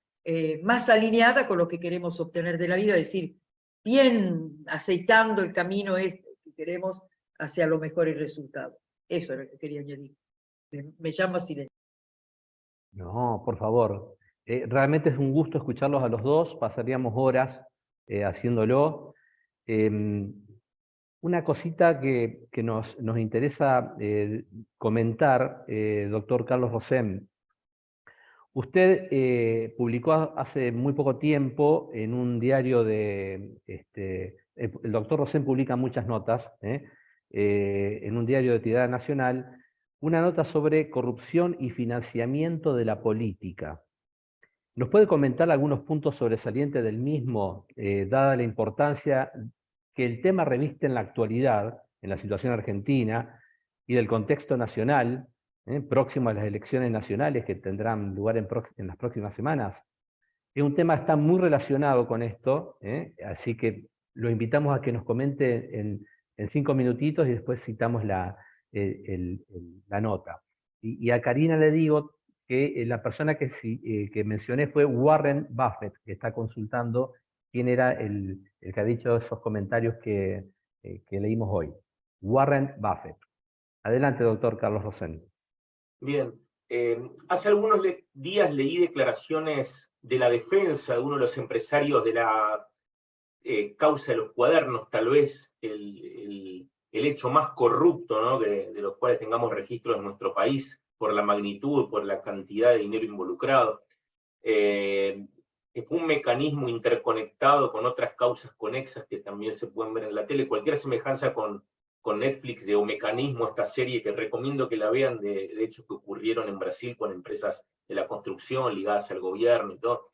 más alineada con lo que queremos obtener de la vida, es decir, bien aceitando el camino este que queremos hacia los mejores resultados. Eso es lo que quería añadir. Me llamo silencio. No, por favor. Realmente es un gusto escucharlos a los dos, pasaríamos horas haciéndolo. Una cosita que nos interesa comentar, doctor Carlos Rosén. Usted publicó hace muy poco tiempo en un diario de... el doctor Rosén publica muchas notas, en un diario de Tirada Nacional, una nota sobre corrupción y financiamiento de la política. ¿Nos puede comentar algunos puntos sobresalientes del mismo, dada la importancia que el tema reviste en la actualidad, en la situación argentina, y del contexto nacional, próximo a las elecciones nacionales que tendrán lugar en las próximas semanas? Es un tema que está muy relacionado con esto, así que lo invitamos a que nos comente en 5 minutitos y después citamos la nota. Y a Karina le digo que la persona que mencioné fue Warren Buffett, que está consultando quién era el que ha dicho esos comentarios que leímos hoy. Warren Buffett. Adelante, doctor Carlos Rosén. Bien, hace algunos días leí declaraciones de la defensa de uno de los empresarios de la causa de los cuadernos, tal vez el hecho más corrupto, ¿no?, de los cuales tengamos registros en nuestro país, por la magnitud, por la cantidad de dinero involucrado, que fue un mecanismo interconectado con otras causas conexas que también se pueden ver en la tele. Cualquier semejanza con Netflix de O Mecanismo, esta serie que recomiendo que la vean, de hechos que ocurrieron en Brasil con empresas de la construcción ligadas al gobierno y todo,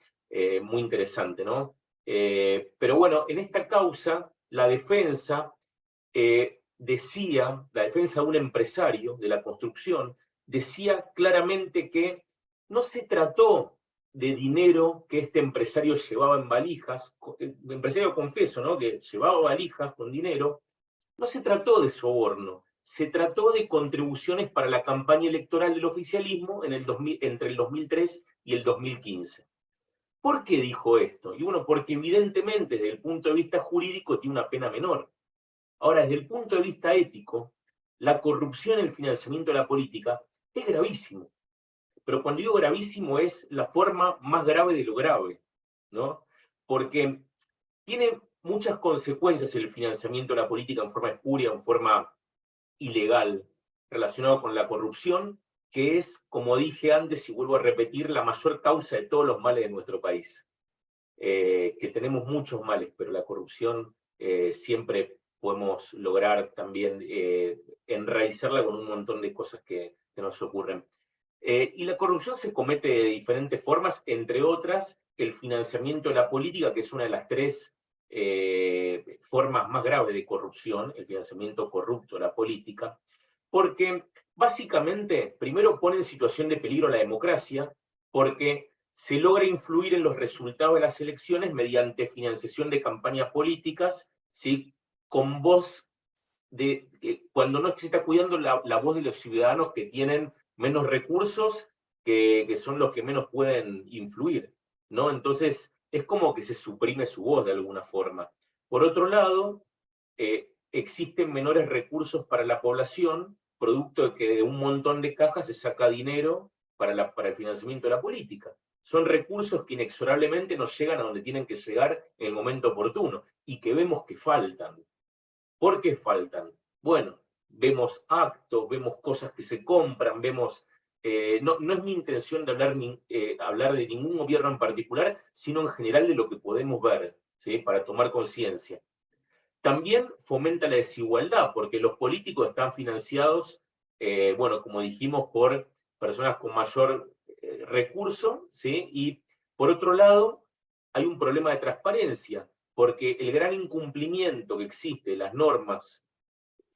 muy interesante, ¿no? Pero bueno, en esta causa, la defensa la defensa de un empresario de la construcción, decía claramente que no se trató de dinero que este empresario llevaba en valijas, empresario confeso, ¿no?, que llevaba valijas con dinero. No se trató de soborno, se trató de contribuciones para la campaña electoral del oficialismo entre el 2003 y el 2015. ¿Por qué dijo esto? Y bueno, porque evidentemente desde el punto de vista jurídico tiene una pena menor. Ahora, desde el punto de vista ético, la corrupción en el financiamiento de la política es gravísimo. Pero cuando digo gravísimo es la forma más grave de lo grave, ¿no? Porque tiene muchas consecuencias el financiamiento de la política en forma espuria, en forma ilegal, relacionado con la corrupción, que es, como dije antes y vuelvo a repetir, la mayor causa de todos los males de nuestro país. Que tenemos muchos males, pero la corrupción siempre podemos lograr también enraizarla con un montón de cosas que nos ocurren. Y la corrupción se comete de diferentes formas, entre otras, el financiamiento de la política, que es una de las tres formas más graves de corrupción, el financiamiento corrupto de la política, porque básicamente, primero pone en situación de peligro la democracia, porque se logra influir en los resultados de las elecciones mediante financiación de campañas políticas, ¿sí? Con voz de, cuando no se está cuidando la voz de los ciudadanos que tienen menos recursos, que son los que menos pueden influir, ¿no? Entonces, es como que se suprime su voz de alguna forma. Por otro lado, existen menores recursos para la población, producto de que de un montón de cajas se saca dinero para el financiamiento de la política. Son recursos que inexorablemente no llegan a donde tienen que llegar en el momento oportuno, y que vemos que faltan. ¿Por qué faltan? Bueno, vemos actos, vemos cosas que se compran, vemos... no es mi intención de hablar de ningún gobierno en particular, sino en general de lo que podemos ver, ¿sí? Para tomar conciencia. También fomenta la desigualdad, porque los políticos están financiados, bueno, como dijimos, por personas con mayor recurso, ¿sí? Y por otro lado, hay un problema de transparencia, porque el gran incumplimiento que existe de las normas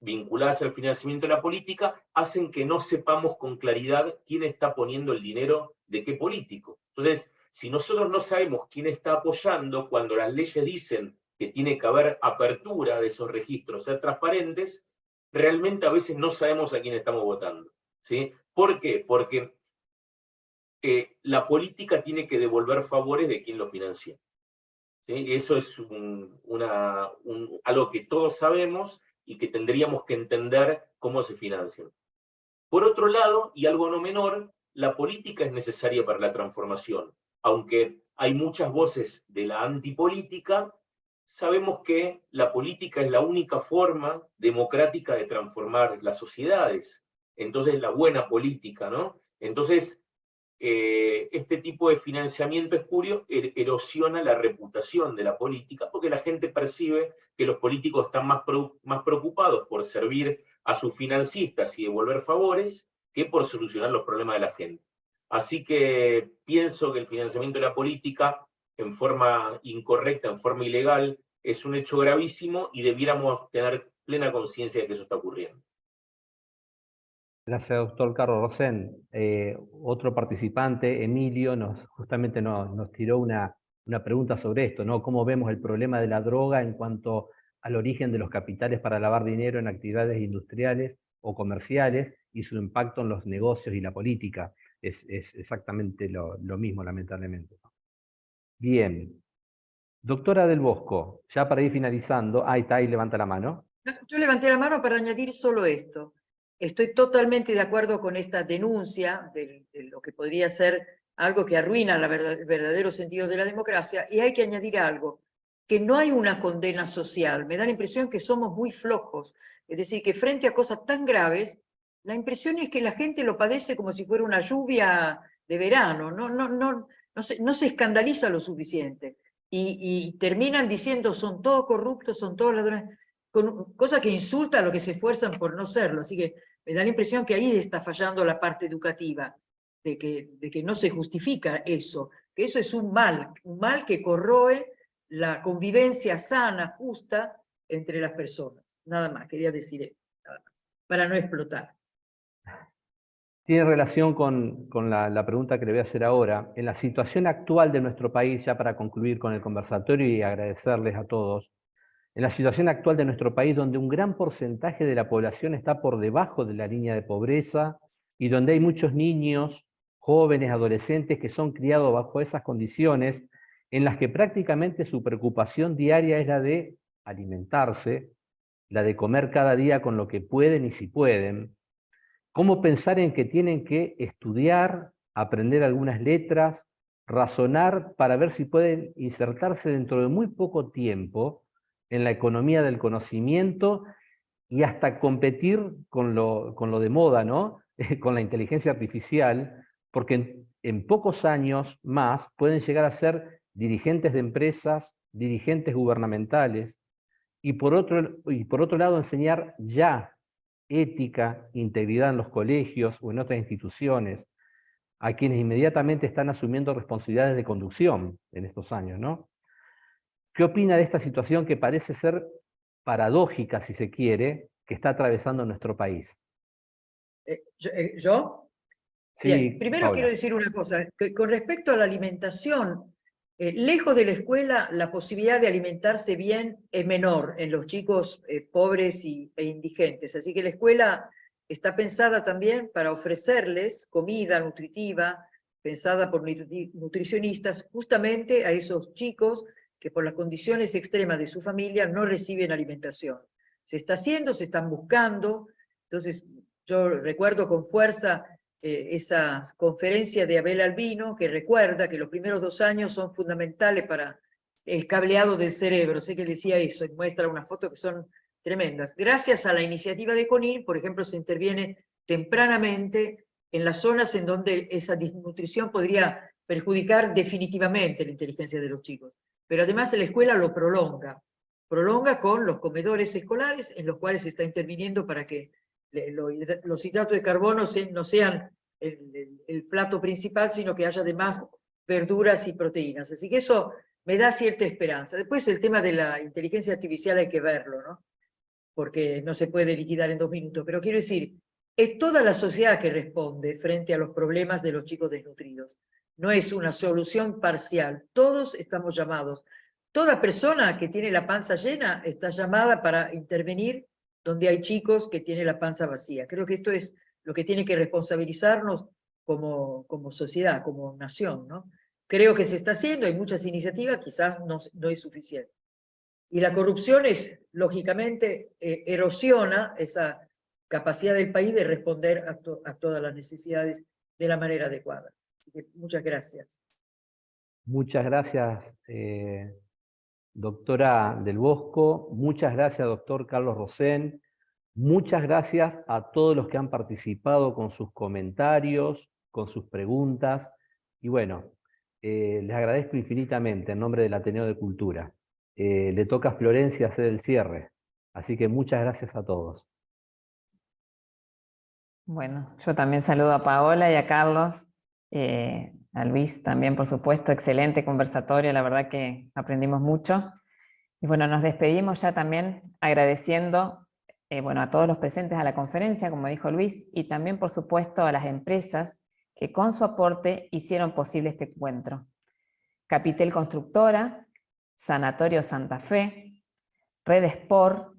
vinculadas al financiamiento de la política hacen que no sepamos con claridad quién está poniendo el dinero de qué político. Entonces, si nosotros no sabemos quién está apoyando, cuando las leyes dicen que tiene que haber apertura de esos registros, ser transparentes, realmente a veces no sabemos a quién estamos votando, ¿sí? ¿Por qué? Porque la política tiene que devolver favores de quien lo financió, ¿sí? Eso es algo que todos sabemos y que tendríamos que entender cómo se financian. Por otro lado, y algo no menor, la política es necesaria para la transformación. Aunque hay muchas voces de la antipolítica, sabemos que la política es la única forma democrática de transformar las sociedades. Entonces, la buena política, ¿no? Entonces, este tipo de financiamiento espurio erosiona la reputación de la política, porque la gente percibe que los políticos están más preocupados por servir a sus financistas y devolver favores que por solucionar los problemas de la gente. Así que pienso que el financiamiento de la política en forma incorrecta, en forma ilegal, es un hecho gravísimo y debiéramos tener plena conciencia de que eso está ocurriendo. Gracias, doctor Carlos Rosén. Otro participante, Emilio, justamente nos tiró una pregunta sobre esto, ¿no? ¿Cómo vemos el problema de la droga en cuanto al origen de los capitales para lavar dinero en actividades industriales o comerciales y su impacto en los negocios y la política? Es exactamente lo mismo, lamentablemente. Bien. Doctora del Bosco, ya para ir finalizando, ahí está, ahí levanta la mano. Yo levanté la mano para añadir solo esto. Estoy totalmente de acuerdo con esta denuncia de lo que podría ser algo que arruina el verdadero sentido de la democracia, y hay que añadir algo, que no hay una condena social. Me da la impresión que somos muy flojos, es decir, que frente a cosas tan graves, la impresión es que la gente lo padece como si fuera una lluvia de verano, no se escandaliza lo suficiente, y terminan diciendo son todos corruptos, son todos ladrones, cosa que insulta a los que se esfuerzan por no serlo. Así que me da la impresión que ahí está fallando la parte educativa, de que no se justifica eso, que eso es un mal que corroe la convivencia sana, justa, entre las personas. Nada más, quería decir eso, nada más, para no explotar. Tiene relación con la pregunta que le voy a hacer ahora. En la situación actual de nuestro país, ya para concluir con el conversatorio y agradecerles a todos, en la situación actual de nuestro país, donde un gran porcentaje de la población está por debajo de la línea de pobreza y donde hay muchos niños, jóvenes, adolescentes que son criados bajo esas condiciones, en las que prácticamente su preocupación diaria es la de alimentarse, la de comer cada día con lo que pueden y si pueden, cómo pensar en que tienen que estudiar, aprender algunas letras, razonar para ver si pueden insertarse dentro de muy poco tiempo en la economía del conocimiento y hasta competir con lo de moda, ¿no? Con la inteligencia artificial, porque en pocos años más pueden llegar a ser dirigentes de empresas, dirigentes gubernamentales, y por otro lado enseñar ya ética, integridad en los colegios o en otras instituciones, a quienes inmediatamente están asumiendo responsabilidades de conducción en estos años, ¿no? ¿Qué opina de esta situación que parece ser paradójica, si se quiere, que está atravesando nuestro país? ¿Yo? Bien, Sí, primero Paula. quiero decir una cosa, que con respecto a la alimentación, lejos de la escuela, la posibilidad de alimentarse bien es menor en los chicos pobres e indigentes. Así que la escuela está pensada también para ofrecerles comida nutritiva, pensada por nutricionistas, justamente a esos chicos que por las condiciones extremas de su familia no reciben alimentación. Se está haciendo, se están buscando. Entonces, yo recuerdo con fuerza esa conferencia de Abel Albino, que recuerda que los primeros 2 años son fundamentales para el cableado del cerebro. Sé que decía eso, y muestra unas fotos que son tremendas. Gracias a la iniciativa de CONIL, por ejemplo, se interviene tempranamente en las zonas en donde esa desnutrición podría perjudicar definitivamente la inteligencia de los chicos. Pero además la escuela lo prolonga con los comedores escolares en los cuales se está interviniendo para que los hidratos de carbono no sean el plato principal, sino que haya además verduras y proteínas. Así que eso me da cierta esperanza. Después el tema de la inteligencia artificial hay que verlo, ¿no? Porque no se puede liquidar en 2 minutos. Pero quiero decir, es toda la sociedad que responde frente a los problemas de los chicos desnutridos. No es una solución parcial. Todos estamos llamados. Toda persona que tiene la panza llena está llamada para intervenir donde hay chicos que tienen la panza vacía. Creo que esto es lo que tiene que responsabilizarnos como sociedad, como nación, ¿no? Creo que se está haciendo, hay muchas iniciativas, quizás no es suficiente. Y la corrupción lógicamente, erosiona esa capacidad del país de responder a todas las necesidades de la manera adecuada. Así que muchas gracias. Muchas gracias, doctora Del Bosco. Muchas gracias, doctor Carlos Rosén. Muchas gracias a todos los que han participado con sus comentarios, con sus preguntas. Y bueno, les agradezco infinitamente en nombre del Ateneo de Cultura. Le toca a Florencia hacer el cierre. Así que muchas gracias a todos. Bueno, yo también saludo a Paola y a Carlos, a Luis también, por supuesto, excelente conversatorio, la verdad que aprendimos mucho. Y bueno, nos despedimos ya también agradeciendo a todos los presentes a la conferencia, como dijo Luis, y también, por supuesto, a las empresas que con su aporte hicieron posible este encuentro. Capitel Constructora, Sanatorio Santa Fe, Red Sport,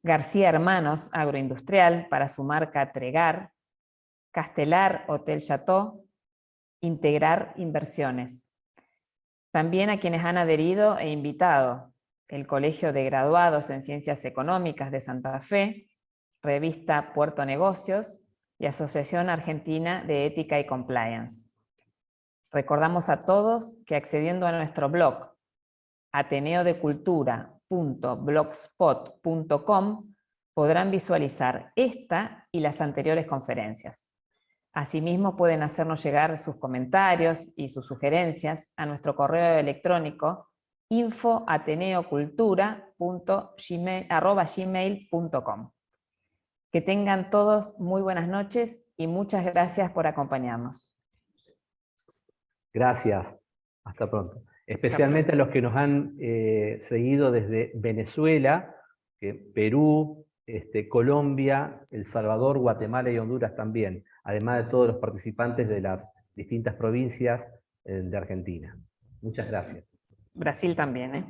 García Hermanos Agroindustrial para su marca Tregar, Castelar Hotel Chateau, Integrar Inversiones. También a quienes han adherido e invitado: el Colegio de Graduados en Ciencias Económicas de Santa Fe, Revista Puerto Negocios y Asociación Argentina de Ética y Compliance. Recordamos a todos que accediendo a nuestro blog ateneodecultura.blogspot.com podrán visualizar esta y las anteriores conferencias. Asimismo pueden hacernos llegar sus comentarios y sus sugerencias a nuestro correo electrónico info@ateneocultura.gmail.com. Que tengan todos muy buenas noches y muchas gracias por acompañarnos. Gracias. Hasta pronto. Especialmente a los que nos han seguido desde Venezuela, Perú, Colombia, El Salvador, Guatemala y Honduras también, además de todos los participantes de las distintas provincias de Argentina. Muchas gracias. Brasil también, ¿eh?